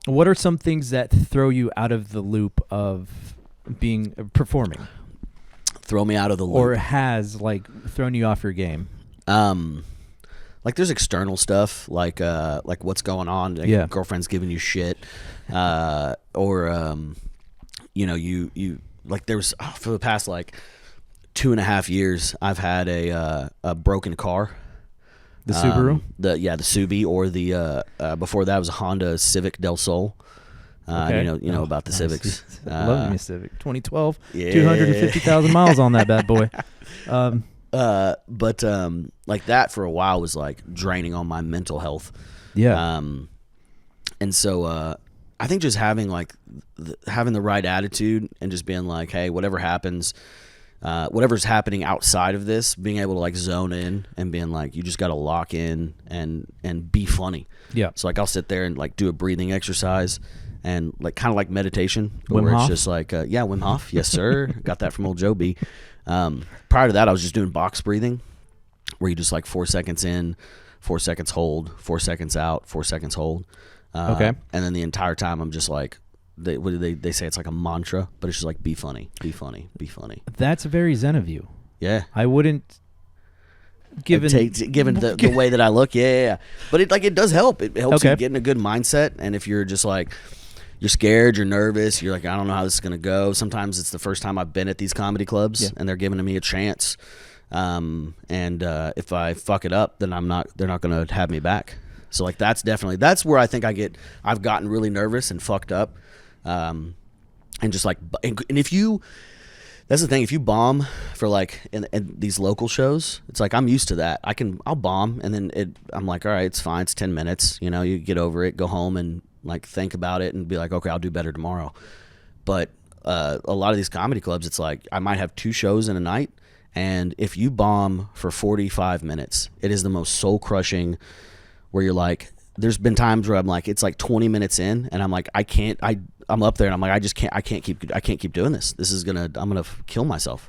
What are some things that throw you out of the loop of performing? Throw me out of the loop. Or has like thrown you off your game? Like there's external stuff, like what's going on, like yeah. Girlfriend's giving you shit, or you like there was for the past like 2.5 years I've had a broken car. The Subaru? The Subi, or the before that was a Honda Civic Del Sol. Okay. You know about the Civics. Love me a Civic. 2012, yeah. 250,000 miles on that bad boy. But like that for a while was like draining on my mental health. Yeah. And so I think just having having the right attitude and just being like, hey, whatever happens, whatever's happening outside of this, being able to like zone in and being like, you just got to lock in and be funny. Yeah. So like I'll sit there and like do a breathing exercise and like kind of like meditation, Wim where Hof? it's just like, Wim Hof. Yes, sir. Got that from old Joe B. Prior to that, I was just doing box breathing, where you just like 4 seconds in, 4 seconds hold, 4 seconds out, 4 seconds hold. Okay. And then the entire time I'm just like, they say it's like a mantra, but it's just like, be funny, be funny, be funny. That's very zen of you. Yeah. I wouldn't, given the way that I look, yeah. But it does help. It helps Okay. you get in a good mindset. And if you're just like, you're scared, you're nervous, you're like, I don't know how this is going to go. Sometimes it's the first time I've been at these comedy clubs, Yeah. and they're giving me a chance. If I fuck it up, then they're not going to have me back. So like that's where I think I've gotten really nervous and fucked up. And just like, and that's the thing, if you bomb for like in these local shows, it's like, I'm used to that. I'll bomb, and then I'm like, all right, it's fine. It's 10 minutes. You get over it, go home and like think about it and be like, okay, I'll do better tomorrow. But a lot of these comedy clubs, it's like I might have 2 shows in a night, and if you bomb for 45 minutes, it is the most soul crushing, where you're like, there's been times where I'm like, it's like 20 minutes in and I'm like, I'm up there and I'm like, I can't keep doing this. I'm going to kill myself.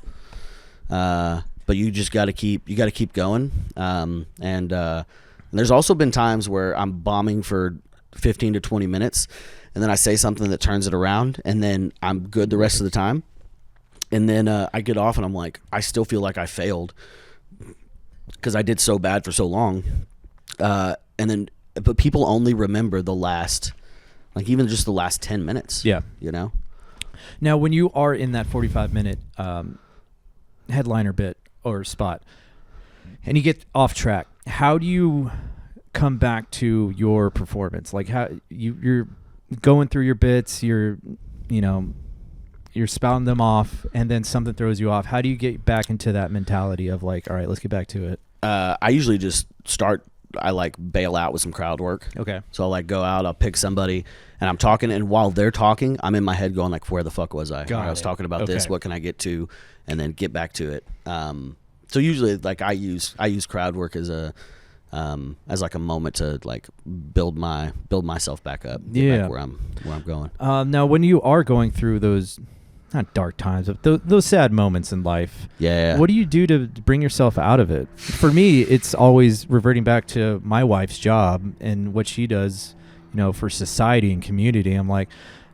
But you just got to keep going. And there's also been times where I'm bombing for 15 to 20 minutes, and then I say something that turns it around, and then I'm good the rest of the time. And then I get off and I'm like, I still feel like I failed because I did so bad for so long. But people only remember the last, like even just the last 10 minutes. Yeah. Now, when you are in that 45-minute headliner bit or spot, and you get off track, how do you come back to your performance? Like how you're going through your bits, you're spouting them off, and then something throws you off. How do you get back into that mentality of like, all right, let's get back to it? I usually just I like bail out with some crowd work. Okay. So I'll like go out, I'll pick somebody, and I'm talking, and while they're talking, I'm in my head going like, where the fuck was I? I was talking about this, what can I get to, and then get back to it. So usually like I use crowd work as a as like a moment to like build myself back up, yeah, back where I'm going. Now, when you are going through those not dark times, but those sad moments in life, what do you do to bring yourself out of it? For me, it's always reverting back to my wife's job and what she does, you know, for society and community. I'm like,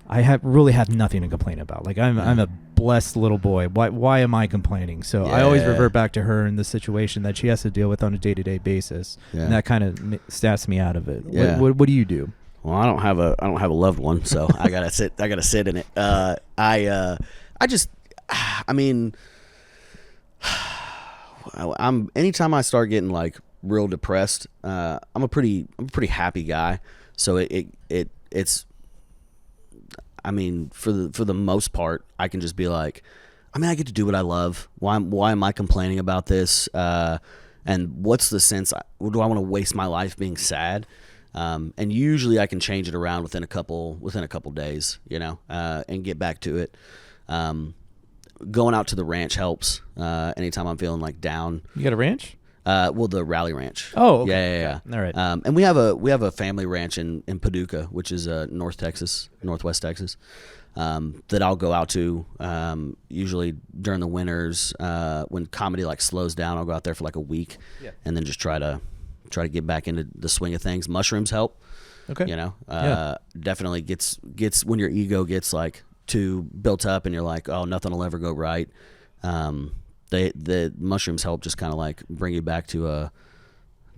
I really have nothing to complain about. Like I'm a blessed little boy. Why am I complaining? So I always revert back to her and the situation that she has to deal with on a day-to-day basis, and that kind of stats me out of it. Yeah. What do you do? Well, I don't have a loved one, so I gotta sit in it. I'm anytime I start getting like real depressed, I'm a pretty happy guy. So it's I mean, for the most part, I can just be like, I mean, I get to do what I love. Why am I complaining about this? And what's the sense? Do I want to waste my life being sad? And usually I can change it around within a couple days, you know, and get back to it. Going out to the ranch helps. Anytime I'm feeling like down. You got a ranch? Well, the Rally Ranch. Oh, okay. Yeah. All right. And we have a family ranch in Paducah, which is northwest Texas, that I'll go out to usually during the winters when comedy like slows down. I'll go out there for like a week, and then just try to get back into the swing of things. Mushrooms help. Okay. You know, definitely gets when your ego gets like too built up and you're like, oh, nothing will ever go right. The mushrooms help just kind of like bring you back to a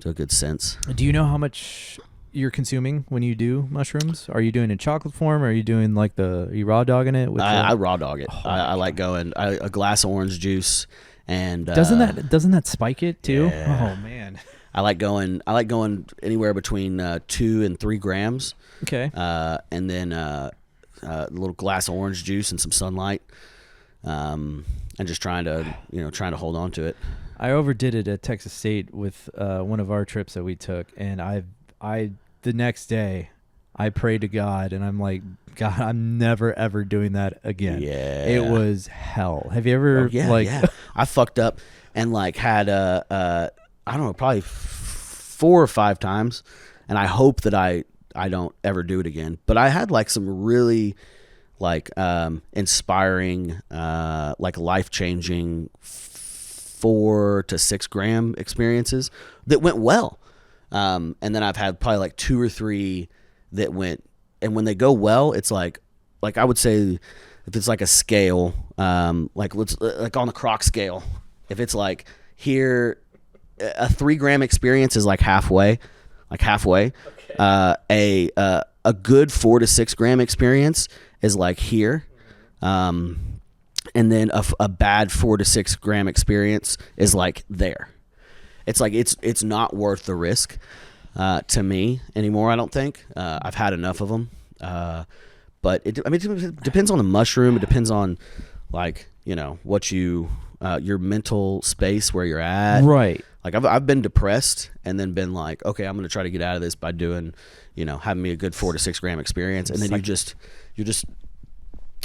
good sense. Do you know how much you're consuming when you do mushrooms? Are you doing it in chocolate form? Or are you doing like are you raw dogging it? I raw dog it. I like going a glass of orange juice and doesn't that spike it too? Yeah. Oh man. I like going anywhere between 2 and 3 grams. Okay. And then a little glass of orange juice and some sunlight. And just trying to hold on to it. I overdid it at Texas State with one of our trips that we took, and I the next day I prayed to God, and I'm like, God, I'm never ever doing that again. Yeah, it was hell. Have you ever I fucked up and like had I don't know, probably 4 or 5 times, and I hope that I don't ever do it again. But I had like some really like inspiring, like life-changing 4 to 6 gram experiences that went well. And then I've had probably like 2 or 3 that went, and when they go well, it's like I would say if it's like a scale, like on the Croc scale, if it's like here, a 3 gram experience is like halfway. Okay. A good 4 to 6 gram experience is like here, and then a bad 4 to 6 gram experience is like there. It's like it's not worth the risk to me anymore. I don't think I've had enough of them. But it depends on the mushroom. It depends on like what your mental space where you're at. Right. Like I've been depressed and then been like, okay, I'm going to try to get out of this by doing, having me a good 4 to 6 gram experience. And then you're just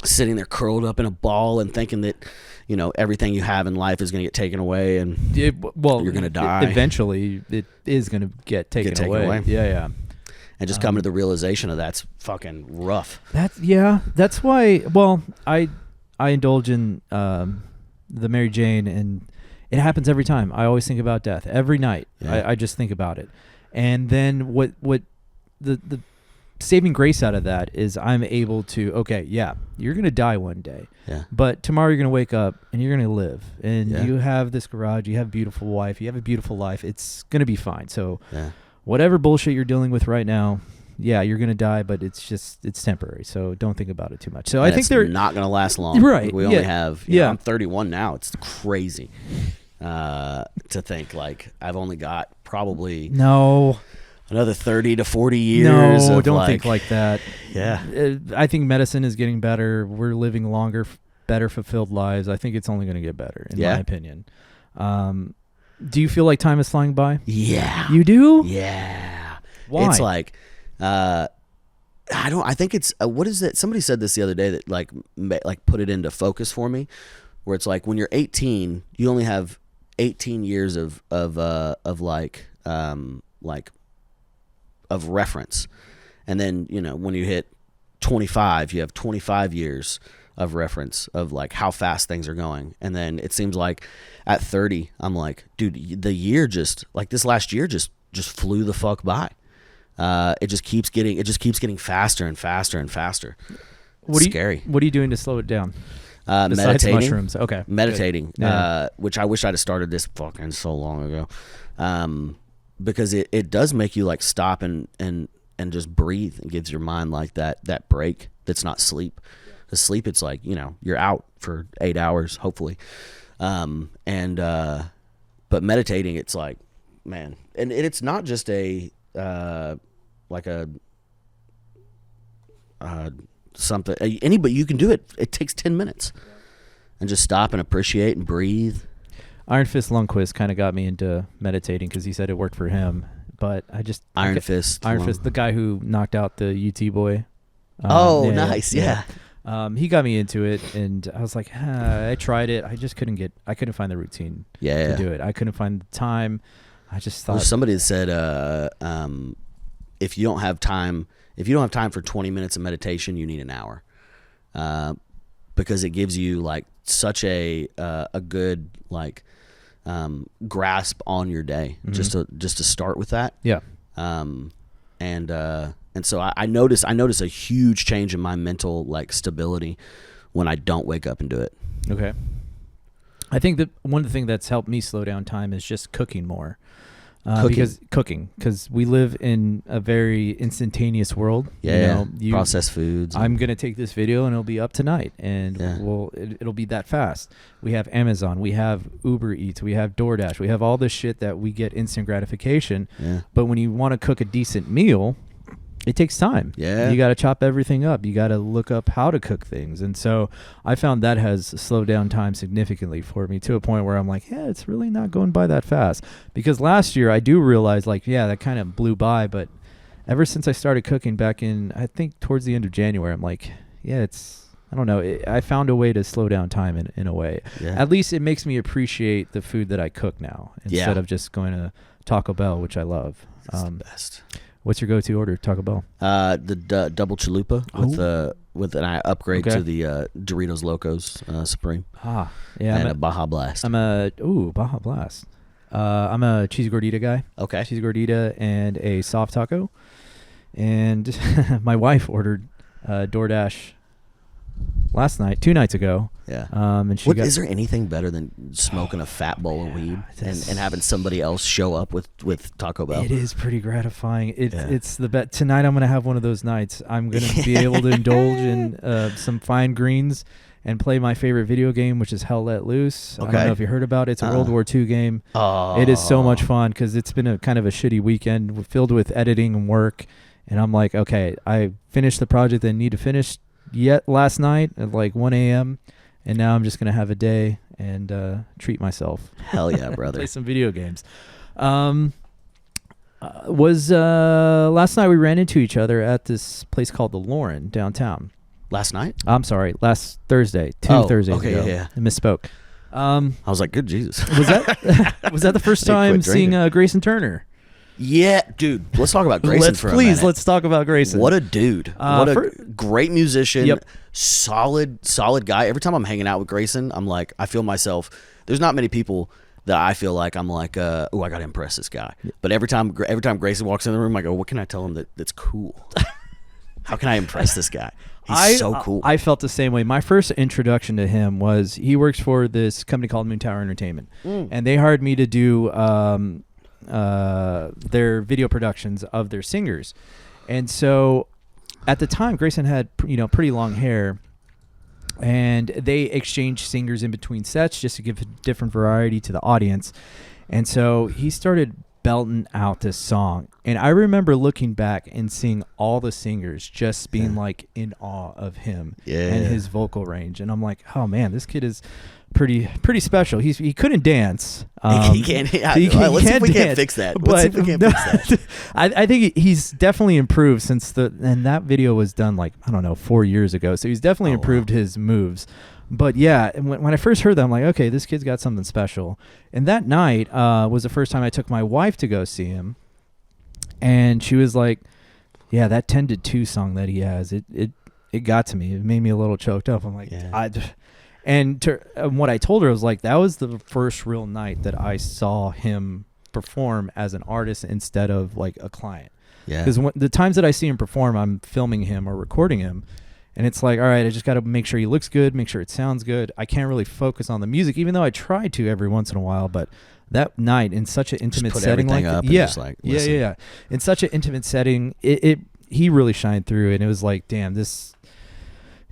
sitting there curled up in a ball and thinking that, everything you have in life is going to get taken away and you're going to die. Eventually it is going to get taken away. Yeah. And just coming to the realization of that's fucking rough. That's why, well, I indulge in the Mary Jane, and it happens every time. I always think about death. Every night, I just think about it. And then what the saving grace out of that is I'm able to, okay, you're going to die one day. Yeah. But tomorrow you're going to wake up and you're going to live. And you have this garage, you have a beautiful wife, you have a beautiful life. It's going to be fine. So whatever bullshit you're dealing with right now, you're going to die, but it's temporary. So don't think about it too much. So I think they're not going to last long. Right. We only have, I'm 31 now. It's crazy to think like I've only got probably another 30 to 40 years. No, don't think like that. Yeah. I think medicine is getting better. We're living longer, better fulfilled lives. I think it's only going to get better in my opinion. Do you feel like time is flying by? Yeah. You do? Yeah. Why? It's like, I think it's, what is it? Somebody said this the other day that like put it into focus for me, where it's like when you're 18, you only have 18 years of like of reference. And then, you know, when you hit 25, you have 25 years of reference of like how fast things are going. And then it seems like at 30, I'm like, dude, the year just like this last year just flew the fuck by. It just keeps getting faster and faster and faster. Scary. What are you doing to slow it down? Besides Meditating. Mushrooms. Okay. Meditating. Which I wish I'd have started this fucking so long ago. Because it does make you like stop and just breathe. It gives your mind like that break that's not sleep. The sleep, it's like, you know, you're out for 8 hours, hopefully. But meditating, it's like, man, and it's not just something, anybody, you can do it. It takes 10 minutes and just stop and appreciate and breathe. Iron Fist Lundquist kind of got me into meditating because he said it worked for him. But I just Iron Fist, the guy who knocked out the UT boy. Nice, yeah. He got me into it, and I was like, I tried it. I just couldn't find the routine to do it. I couldn't find the time. I just thought somebody said, if you don't have time for 20 minutes of meditation, you need an hour, because it gives you like such a good like grasp on your day, just to start with that. Yeah. And so I notice a huge change in my mental like stability when I don't wake up and do it. Okay. I think that one of the things that's helped me slow down time is just cooking more. Because we live in a very instantaneous world. Processed foods. I'm gonna take this video and it'll be up tonight, and it'll be that fast. We have Amazon, we have Uber Eats, we have DoorDash, we have all this shit that we get instant gratification. Yeah. But when you want to cook a decent meal, it takes time. Yeah. You got to chop everything up. You got to look up how to cook things. And so I found that has slowed down time significantly for me to a point where I'm like, it's really not going by that fast. Because last year I do realize like, that kind of blew by. But ever since I started cooking back in, I think towards the end of January, I'm like, I don't know. I found a way to slow down time in a way. Yeah. At least it makes me appreciate the food that I cook now instead of just going to Taco Bell, which I love. It's the best. What's your go-to order, Taco Bell? The double chalupa with an upgrade to the Doritos Locos Supreme. Yeah. And a Baja Blast. Baja Blast. I'm a cheese gordita guy. Okay. Cheese gordita and a soft taco. And my wife ordered DoorDash last night, 2 nights ago. Yeah. And is there anything better than smoking a fat bowl of weed and having somebody else show up with Taco Bell? It is pretty gratifying. It's the best. Tonight I'm going to have one of those nights. I'm going to be able to indulge in some fine greens and play my favorite video game, which is Hell Let Loose. Okay. I don't know if you heard about it. It's a World War II game. It is so much fun because it's been a kind of a shitty weekend filled with editing and work. And I'm like, okay, I finished the project that I need to finish last night at like 1 a.m. And now I'm just going to have a day and treat myself. Hell yeah, brother. Play some video games. Last night we ran into each other at this place called the Lauren downtown. Last night? I'm sorry, last Thursday. Thursdays ago. Yeah. I misspoke. I was like, good Jesus. Was that the first time seeing Grayson Turner? Yeah, dude. Let's talk about Grayson for a minute. Let's talk about Grayson. What a dude. What a great musician. Yep. Solid guy. Every time I'm hanging out with Grayson, I'm like, I feel myself. There's not many people that I feel like I'm like, I got to impress this guy. But every time Grayson walks in the room, I go, what can I tell him that's cool? How can I impress this guy? He's so cool. I felt the same way. My first introduction to him was he works for this company called Moon Tower Entertainment. And they hired me to do their video productions of their singers. And so at the time Grayson had pretty long hair, and they exchanged singers in between sets just to give a different variety to the audience. And so he started belting out this song, and I remember looking back and seeing all the singers just being like in awe of him and his vocal range. And I'm like, oh man, this kid is pretty special. He couldn't dance. He can't. Let's see if we can't fix that. I think he's definitely improved since that video was done like, I don't know, 4 years ago. So he's definitely improved his moves. But yeah, when I first heard that, I'm like, okay, this kid's got something special. And that night was the first time I took my wife to go see him. And she was like, yeah, that 10 to 2 song that he has, it got to me. It made me a little choked up. I'm like, and what I told her was like, that was the first real night that I saw him perform as an artist instead of like a client. Yeah. Because the times that I see him perform, I'm filming him or recording him. And it's like, all right, I just got to make sure he looks good, make sure it sounds good. I can't really focus on the music, even though I try to every once in a while. But that night in such an intimate setting, like yeah, in such an intimate setting, he really shined through, and it was like, damn, this.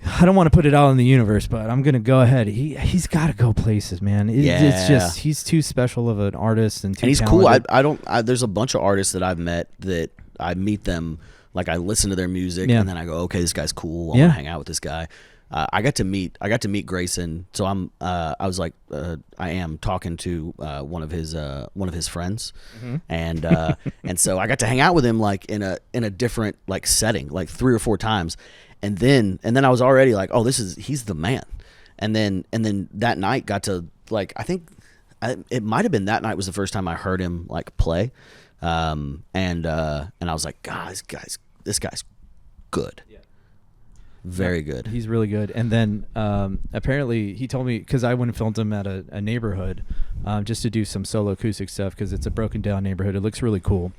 I don't want to put it out in the universe, but I'm gonna go ahead. He's got to go places, man. It's just he's too special of an artist and he's talented. Cool. There's a bunch of artists that I've met that I meet them. Like I listen to their music and then I go, okay, this guy's cool. I want to hang out with this guy. I got to meet Grayson. So I am talking to one of his friends, and so I got to hang out with him like in a different like setting, like 3 or 4 times, and then I was already like, oh, he's the man, and then that night got to like it might have been that night was the first time I heard him like play. And I was like, God, this guy's good. Yeah. Very good. He's really good. And then, apparently he told me, cause I went and filmed him at a neighborhood, just to do some solo acoustic stuff. Cause it's a broken down neighborhood. It looks really cool.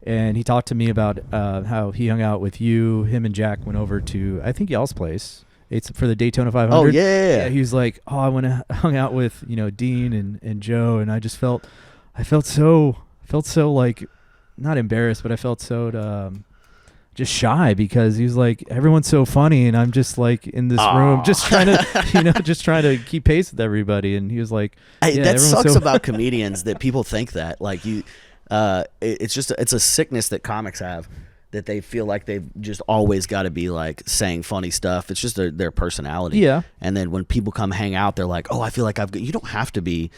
And he talked to me about, how he hung out with you, him and Jack went over to, I think y'all's place. It's for the Daytona 500. Oh yeah. He was like, oh, I went and hung out with, Dean and Joe. And I just felt so like not embarrassed, but I felt so just shy because he was like, everyone's so funny and I'm just like in this room just trying to just trying to keep pace with everybody. And he was like, that sucks about comedians that people think that like it's a sickness that comics have, that they feel like they've just always got to be like saying funny stuff. It's just their personality. Yeah. And then when people come hang out, they're like, oh, I feel like you don't have to be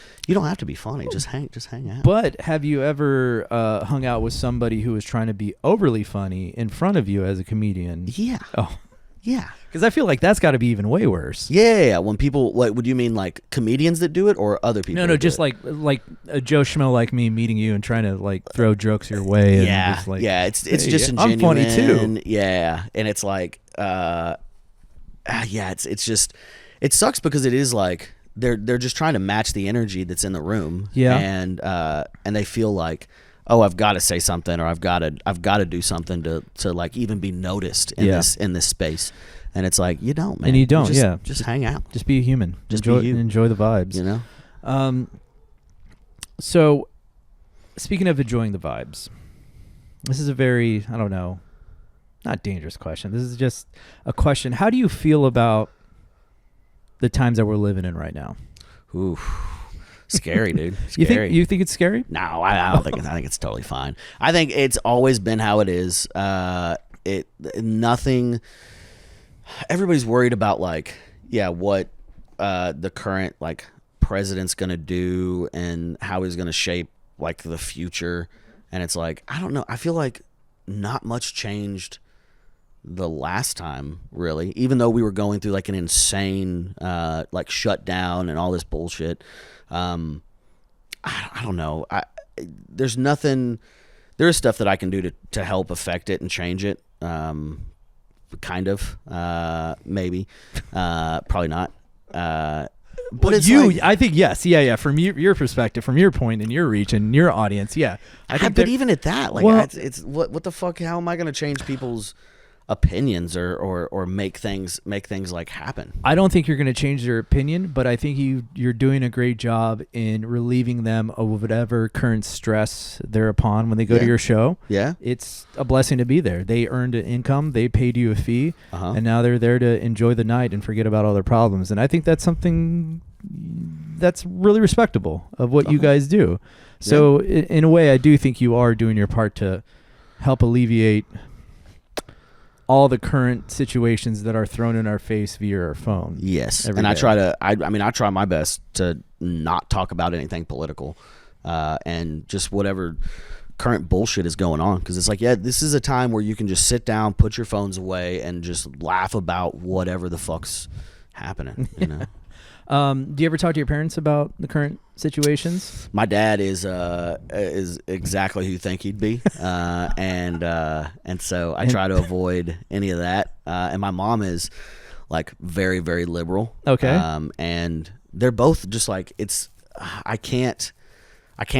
funny. Just hang out. But have you ever hung out with somebody who was trying to be overly funny in front of you as a comedian? Yeah. Oh. Yeah. Because I feel like that's got to be even way worse. Yeah. When people, what would you mean, like comedians that do it or other people? No, just like a Joe Schmo like me meeting you and trying to like throw jokes your way. And just like, it's just ingenuine. I'm funny too. Yeah, and it's like, it's just, it sucks because it is like they're just trying to match the energy that's in the room. Yeah, and they feel like, oh, I've got to say something, or I've got to do something to like even be noticed in this space. And it's like, you don't, man. And you don't, just hang out. Just be a human. Just enjoy the vibes. So, speaking of enjoying the vibes, this is a very, I don't know, not dangerous question. This is just a question. How do you feel about the times that we're living in right now? Ooh, scary, dude. Scary. You think it's scary? No, I don't think. I think it's totally fine. I think it's always been how it is. Nothing. Everybody's worried about like, what the current like president's gonna do and how he's gonna shape like the future. And it's like, I don't know. I feel like not much changed the last time, really, even though we were going through like an insane like shutdown and all this bullshit. I don't know. There's nothing. There is stuff that I can do to help affect it and change it. Kind of, maybe, probably not. But it's I think yes, yeah. From your perspective, from your point and your reach and your audience, yeah. I think, but even at that, like, it's what the fuck? How am I going to change people's opinions or make things like happen? I don't think you're going to change their opinion, but I think you're doing a great job in relieving them of whatever current stress they're upon when they go to your show. Yeah, it's a blessing to be there. They earned an income, they paid you a fee, and now they're there to enjoy the night and forget about all their problems. And I think that's something that's really respectable of what you guys do. So in a way, I do think you are doing your part to help alleviate all the current situations that are thrown in our face via our phone. Yes. And I try my best to not talk about anything political, and just whatever current bullshit is going on. Cause it's like, this is a time where you can just sit down, put your phones away and just laugh about whatever the fuck's happening, you know? Do you ever talk to your parents about the current situations? My dad is exactly who you think he'd be, and so I try to avoid any of that. And my mom is like very, very liberal. Okay. And they're both just like I can't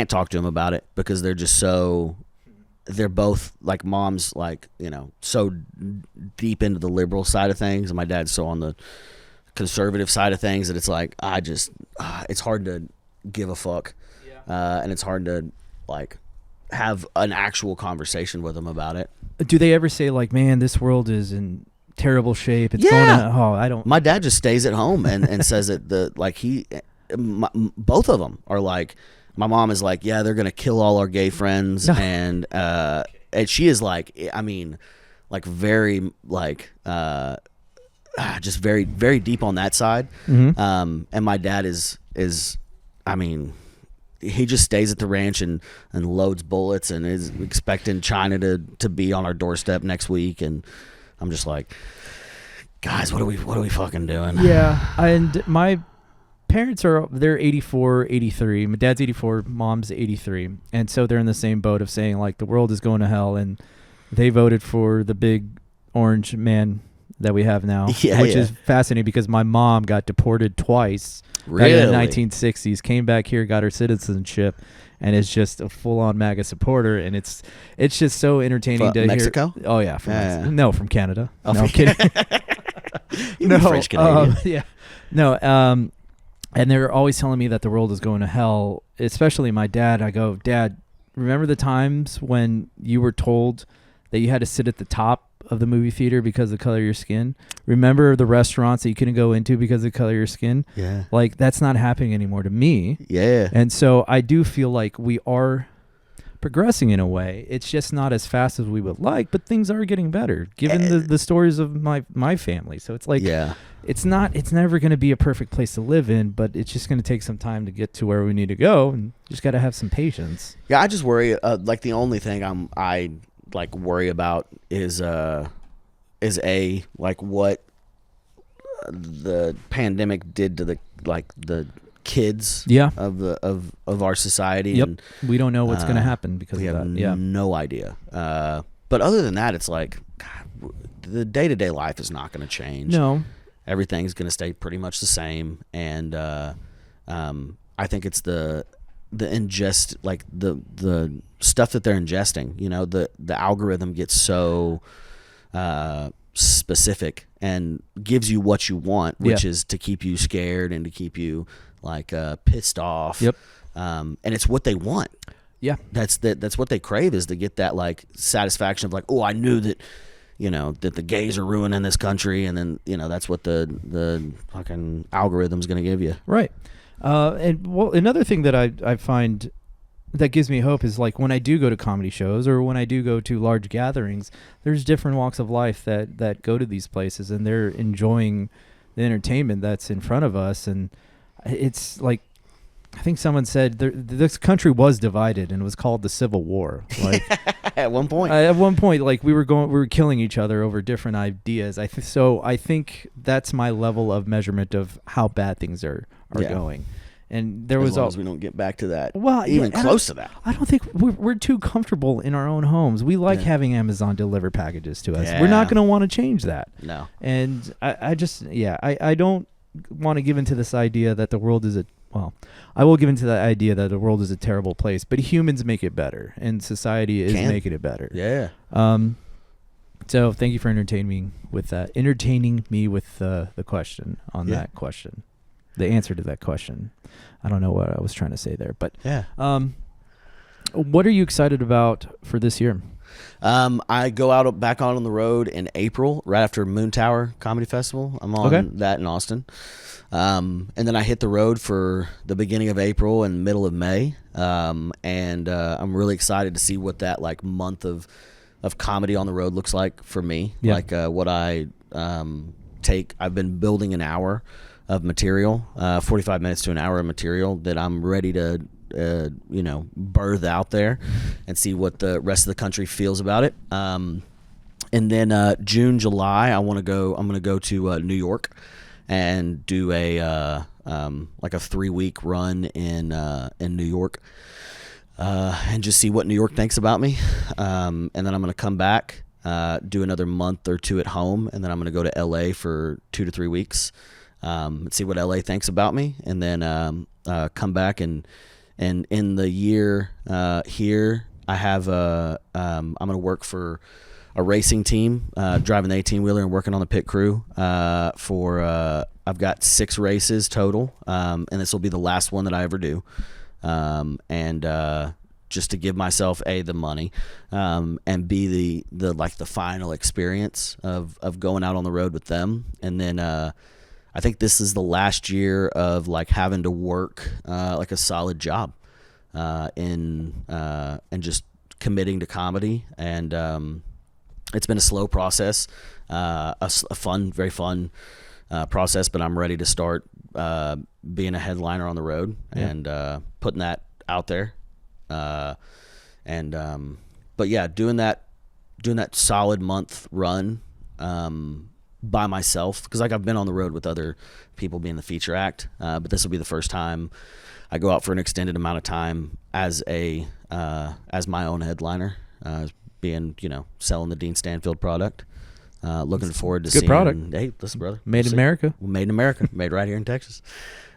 talk to them about it because they're just so. They're both like mom's like so deep into the liberal side of things, and my dad's so on the conservative side of things that it's like it's hard to give a fuck, and it's hard to like have an actual conversation with them about it. Do they ever say like, "Man, this world is in terrible shape"? It's going to, I don't. My dad just stays at home and says that both of them are like. My mom is like, yeah, they're gonna kill all our gay friends, and she is like, I mean, like very like just very, very deep on that side. Mm-hmm. And my dad is I mean, he just stays at the ranch and loads bullets and is expecting China to be on our doorstep next week, and I'm just like, guys, what are we fucking doing? Yeah, and my parents they're 84, 83. My dad's 84, mom's 83, and so they're in the same boat of saying like the world is going to hell, and they voted for the big orange man that we have now, which is fascinating because my mom got deported twice back in the 1960s, came back here, got her citizenship, and is just a full-on MAGA supporter, and it's just so entertaining to Mexico? hear. Oh yeah, from Canada. Oh, no, I'm kidding. No, French Canadian. Yeah, no. And they're always telling me that the world is going to hell, especially my dad. I go, Dad, remember the times when you were told that you had to sit at the top of the movie theater because of the color of your skin? Remember the restaurants that you couldn't go into because of the color of your skin? Yeah. Like, that's not happening anymore to me. Yeah. And so I do feel like we are progressing in a way. It's just not as fast as we would like, but things are getting better given the stories of my family. So it's like, it's never going to be a perfect place to live in, but it's just going to take some time to get to where we need to go, and just got to have some patience. Yeah, I just worry. Like the only thing I like worry about is like what the pandemic did to the kids of our society. Yep. And we don't know what's going to happen because of that. We have no idea. But other than that, it's like, God, the day-to-day life is not going to change. No. Everything's going to stay pretty much the same. And I think it's the ingest, like the stuff that they're ingesting, the algorithm gets so specific and gives you what you want, which is to keep you scared and to keep you like pissed off. Yep. And it's what they want. Yeah. That's what they crave, is to get that like satisfaction of like, oh, I knew that, that the gays are ruining this country, and then that's what the fucking algorithm's going to give you. Right. And well, another thing that I find that gives me hope is like when I do go to comedy shows or when I do go to large gatherings, there's different walks of life that go to these places, and they're enjoying the entertainment that's in front of us. And it's like, I think someone said this country was divided and it was called the Civil War. Like at one point, like we were killing each other over different ideas. So I think that's my level of measurement of how bad things are going. And there was as we don't get back to that, close to that. I don't think we're too comfortable in our own homes. We like having Amazon deliver packages to us. Yeah. We're not going to want to change that. No. And I don't want to give into this idea that the world is I will give into that idea that the world is a terrible place, but humans make it better, and society is making it better. Yeah. So thank you for entertaining me with that. Entertaining me with the question on that question, the answer to that question. I don't know what I was trying to say there, but what are you excited about for this year? I go back out on the road in April, right after Moon Tower Comedy Festival. I'm on that in Austin. And then I hit the road for the beginning of April and middle of May. And I'm really excited to see what that like month of comedy on the road looks like for me. Yeah. Like what I take. I've been building an hour of material, 45 minutes to an hour of material that I'm ready to birth out there and see what the rest of the country feels about it. And then June, July, I'm going to go to New York and do a like a 3-week run in New York, and just see what New York thinks about me. And then I'm going to come back, do another month or 2 at home, and then I'm going to go to LA for 2 to 3 weeks, and see what LA thinks about me, and then come back and in the year here, I have I'm going to work for a racing team, driving the 18-wheeler and working on the pit crew for I've got 6 races total, and this will be the last one that I ever do, and just to give myself the money, and B the like the final experience of going out on the road with them, and then I think this is the last year of like having to work like a solid job, and just committing to comedy, and it's been a slow process, a fun, very fun process, but I'm ready to start being a headliner on the road, and putting that out there, but yeah, doing that solid month run by myself, because like I've been on the road with other people being the feature act, but this will be the first time I go out for an extended amount of time as my own headliner, being, selling the Dean Stanfield product. Looking forward to seeing. Good product. Hey, listen, brother. Made in America. Made in America. Made right here in Texas.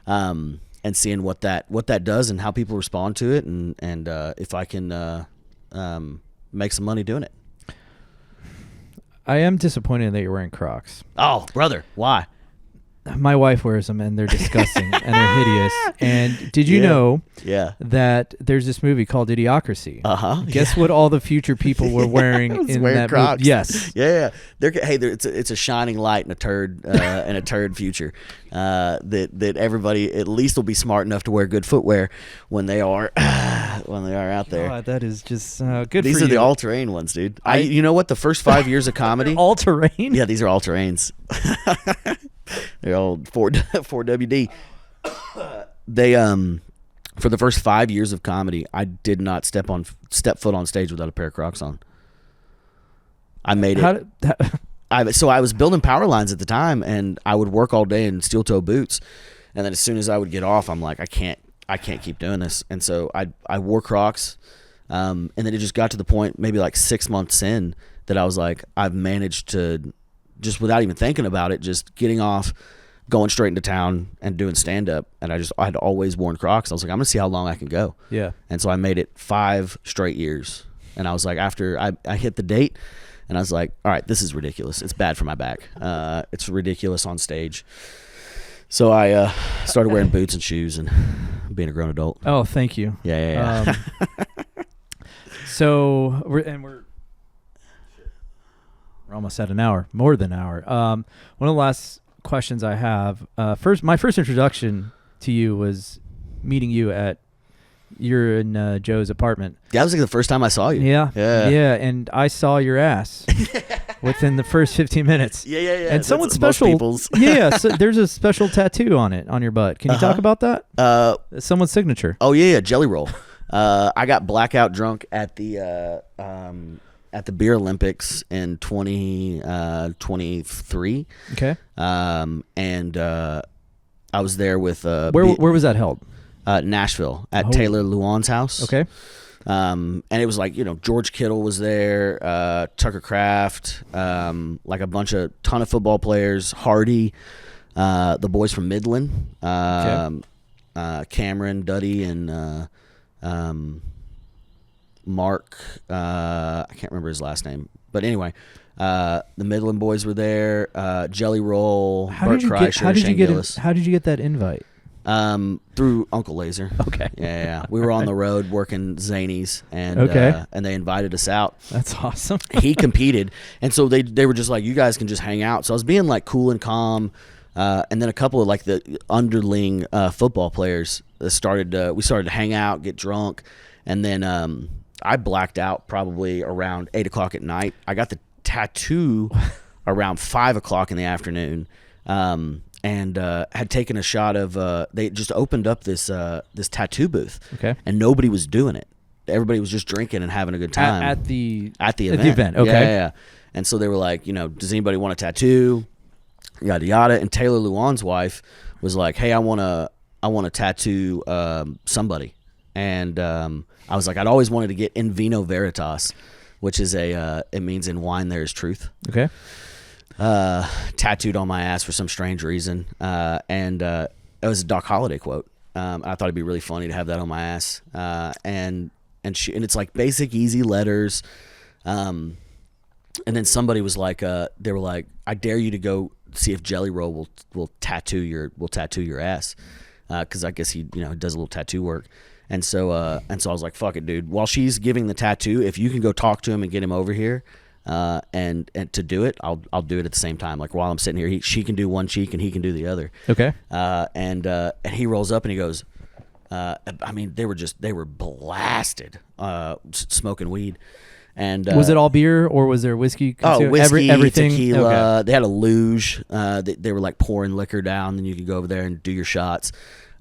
And seeing what that does and how people respond to it, and if I can make some money doing it. I am disappointed that you're wearing Crocs. Oh, brother, why? My wife wears them, and they're disgusting, and they're hideous. And did you know that there's this movie called Idiocracy? Guess what all the future people were wearing in that Crocs. movie? Yes. Yeah. It's a shining light in a turd future. That everybody at least will be smart enough to wear good footwear when they are out there. God, that is just good. These for are you. the all-terrain ones, dude. You know what? The first 5 years of comedy, all-terrain. Yeah, these are all-terrains. They're all 4WD. They for the first 5 years of comedy, I did not step foot on stage without a pair of Crocs on. I made it. So I was building power lines at the time, and I would work all day in steel toe boots, and then as soon as I would get off, I'm like, I can't keep doing this, and so I wore Crocs, and then it just got to the point, maybe like 6 months in, that I was like, I've managed to, just without even thinking about it, just getting off, going straight into town and doing stand-up, and I'd always worn Crocs. I was like, I'm gonna see how long I can go. Yeah. And so I made it 5 straight years, and I was like, after I hit the date, and I was like, all right, this is ridiculous. It's bad for my back. It's ridiculous on stage. So I started wearing boots and shoes and being a grown adult. Oh, thank you. Yeah. So we're almost at an hour, more than an hour. One of the last questions I have, my first introduction to you was meeting you you're in Joe's apartment. That was like the first time I saw you. Yeah. And I saw your ass within the first 15 minutes. Yeah. And someone special. Yeah. So there's a special tattoo on your butt. Can you talk about that? Someone's signature. Oh yeah, Jelly Roll. I got blackout drunk at the Beer Olympics in 2023. Okay. And I was there with where was that held? Nashville at Taylor Luan's house. Okay. And it was like, George Kittle was there, Tucker Kraft, like a ton of football players, Hardy, the boys from Midland, Cameron, Duddy, and Mark, I can't remember his last name, but anyway, the Midland boys were there, Jelly Roll, Bert Kreischer, Shane Gillis. How did you get that invite? Through Uncle Laser. Okay. Yeah. We were on the road working Zanies, and and they invited us out. That's awesome. He competed, and so they were just like, you guys can just hang out. So I was being like cool and calm, and then a couple of like the underling football players we started to hang out, get drunk, and then I blacked out probably around 8:00 at night. I got the tattoo around 5:00 in the afternoon. And had taken a shot of they just opened up this tattoo booth, and nobody was doing it. Everybody was just drinking and having a good time at the event. Okay, yeah. And so they were like, does anybody want a tattoo? Yada yada. And Taylor Luan's wife was like, hey, I want to tattoo somebody. And I was like, I'd always wanted to get in vino veritas, which is it means in wine there is truth. Okay. Tattooed on my ass for some strange reason. And it was a Doc Holliday quote. I thought it'd be really funny to have that on my ass. And it's like basic, easy letters. And then somebody was like, they were like, I dare you to go see if Jelly Roll will tattoo your ass. Cause I guess he, does a little tattoo work. And so I was like, fuck it, dude. While she's giving the tattoo, if you can go talk to him and get him over here, and to do it, I'll do it at the same time. Like while I'm sitting here, she can do one cheek and he can do the other. Okay. And he rolls up and he goes, I mean, they were blasted, smoking weed. And was it all beer or was there whiskey? Whiskey, everything. tequila. Okay. They had a luge. They were like pouring liquor down. Then you could go over there and do your shots.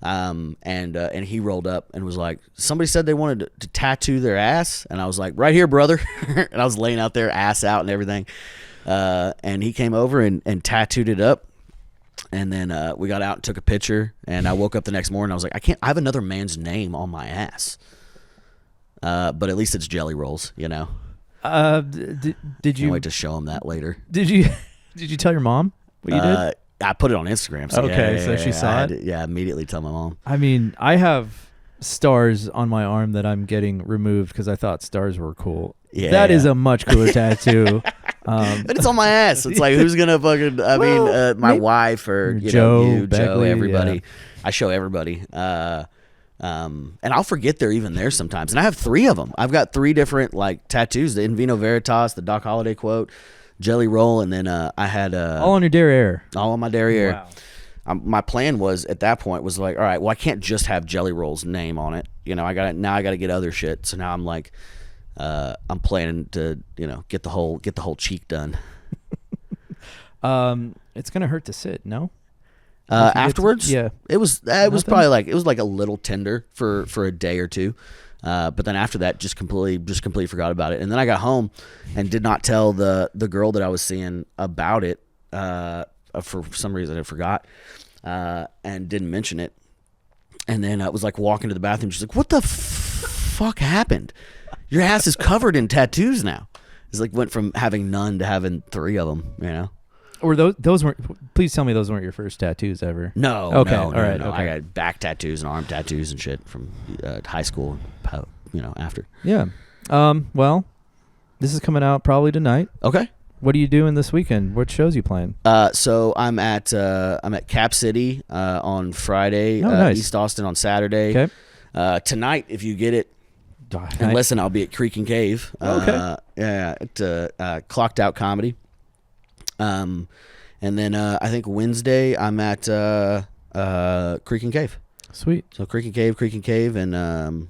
And he rolled up and was like, somebody said they wanted to tattoo their ass, and I was like, right here, brother. And I was laying out there, ass out and everything. And he came over and tattooed it up. And then we got out and took a picture. And I woke up the next morning. I was like, I have another man's name on my ass. But at least it's Jelly Rolls, Did you? Can't wait to show him that later. Did you tell your mom what you did? I put it on Instagram. So she saw it? Yeah, immediately tell my mom. I mean, I have stars on my arm that I'm getting removed because I thought stars were cool. Yeah, that is a much cooler tattoo. But it's on my ass. It's like, who's going to fucking, my wife or, Joe, Joe, everybody. Yeah. I show everybody. And I'll forget they're even there sometimes. And I have 3 of them. I've got 3 different like tattoos, the In Vino Veritas, the Doc Holliday quote, Jelly Roll, and then I had all on your derriere. All on my derriere. Wow. My plan was at that point was like, all right, well, I can't just have Jelly Roll's name on it. I got to get other shit. So now I'm like, I'm planning to get the whole cheek done. It's gonna hurt to sit, no? Afterwards, yeah, it was probably like a little tender for a day or two. But then after that, just completely forgot about it. And then I got home and did not tell the girl that I was seeing about it. For some reason I forgot, and didn't mention it. And then I was like walking to the bathroom. She's like, "What the fuck happened? Your ass is covered in tattoos now." It's like went from having none to having 3 of them. Or those weren't. Please tell me those weren't your first tattoos ever. No. Okay. No, all right. no. Okay. I got back tattoos and arm tattoos and shit from high school. After. Yeah. Well, this is coming out probably tonight. Okay. What are you doing this weekend? What shows you playing? So I'm at Cap City on Friday. Nice. East Austin on Saturday. Okay. Tonight, if you get it, and listen, I'll be at Creek and Cave. Okay. At Clocked Out Comedy. And then I think Wednesday I'm at Creek and Cave. Sweet. So Creek and Cave, and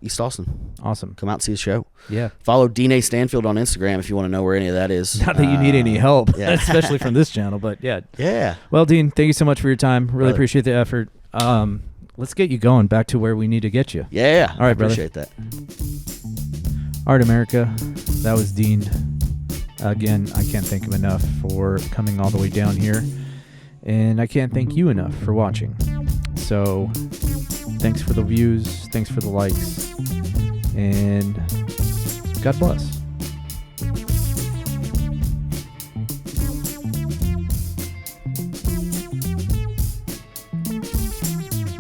East Austin. Awesome. Come out and see the show. Yeah. Follow Dean Stanfield on Instagram if you want to know where any of that is. Not that you need any help, yeah. especially from this channel, but yeah. Yeah. Well, Dean, thank you so much for your time. Really brother. Appreciate the effort. Let's get you going back to where we need to get you. Yeah. All right, brother. Appreciate that. Art America. That was Dean. Again, I can't thank him enough for coming all the way down here. And I can't thank you enough for watching. So, thanks for the views. Thanks for the likes. And God bless.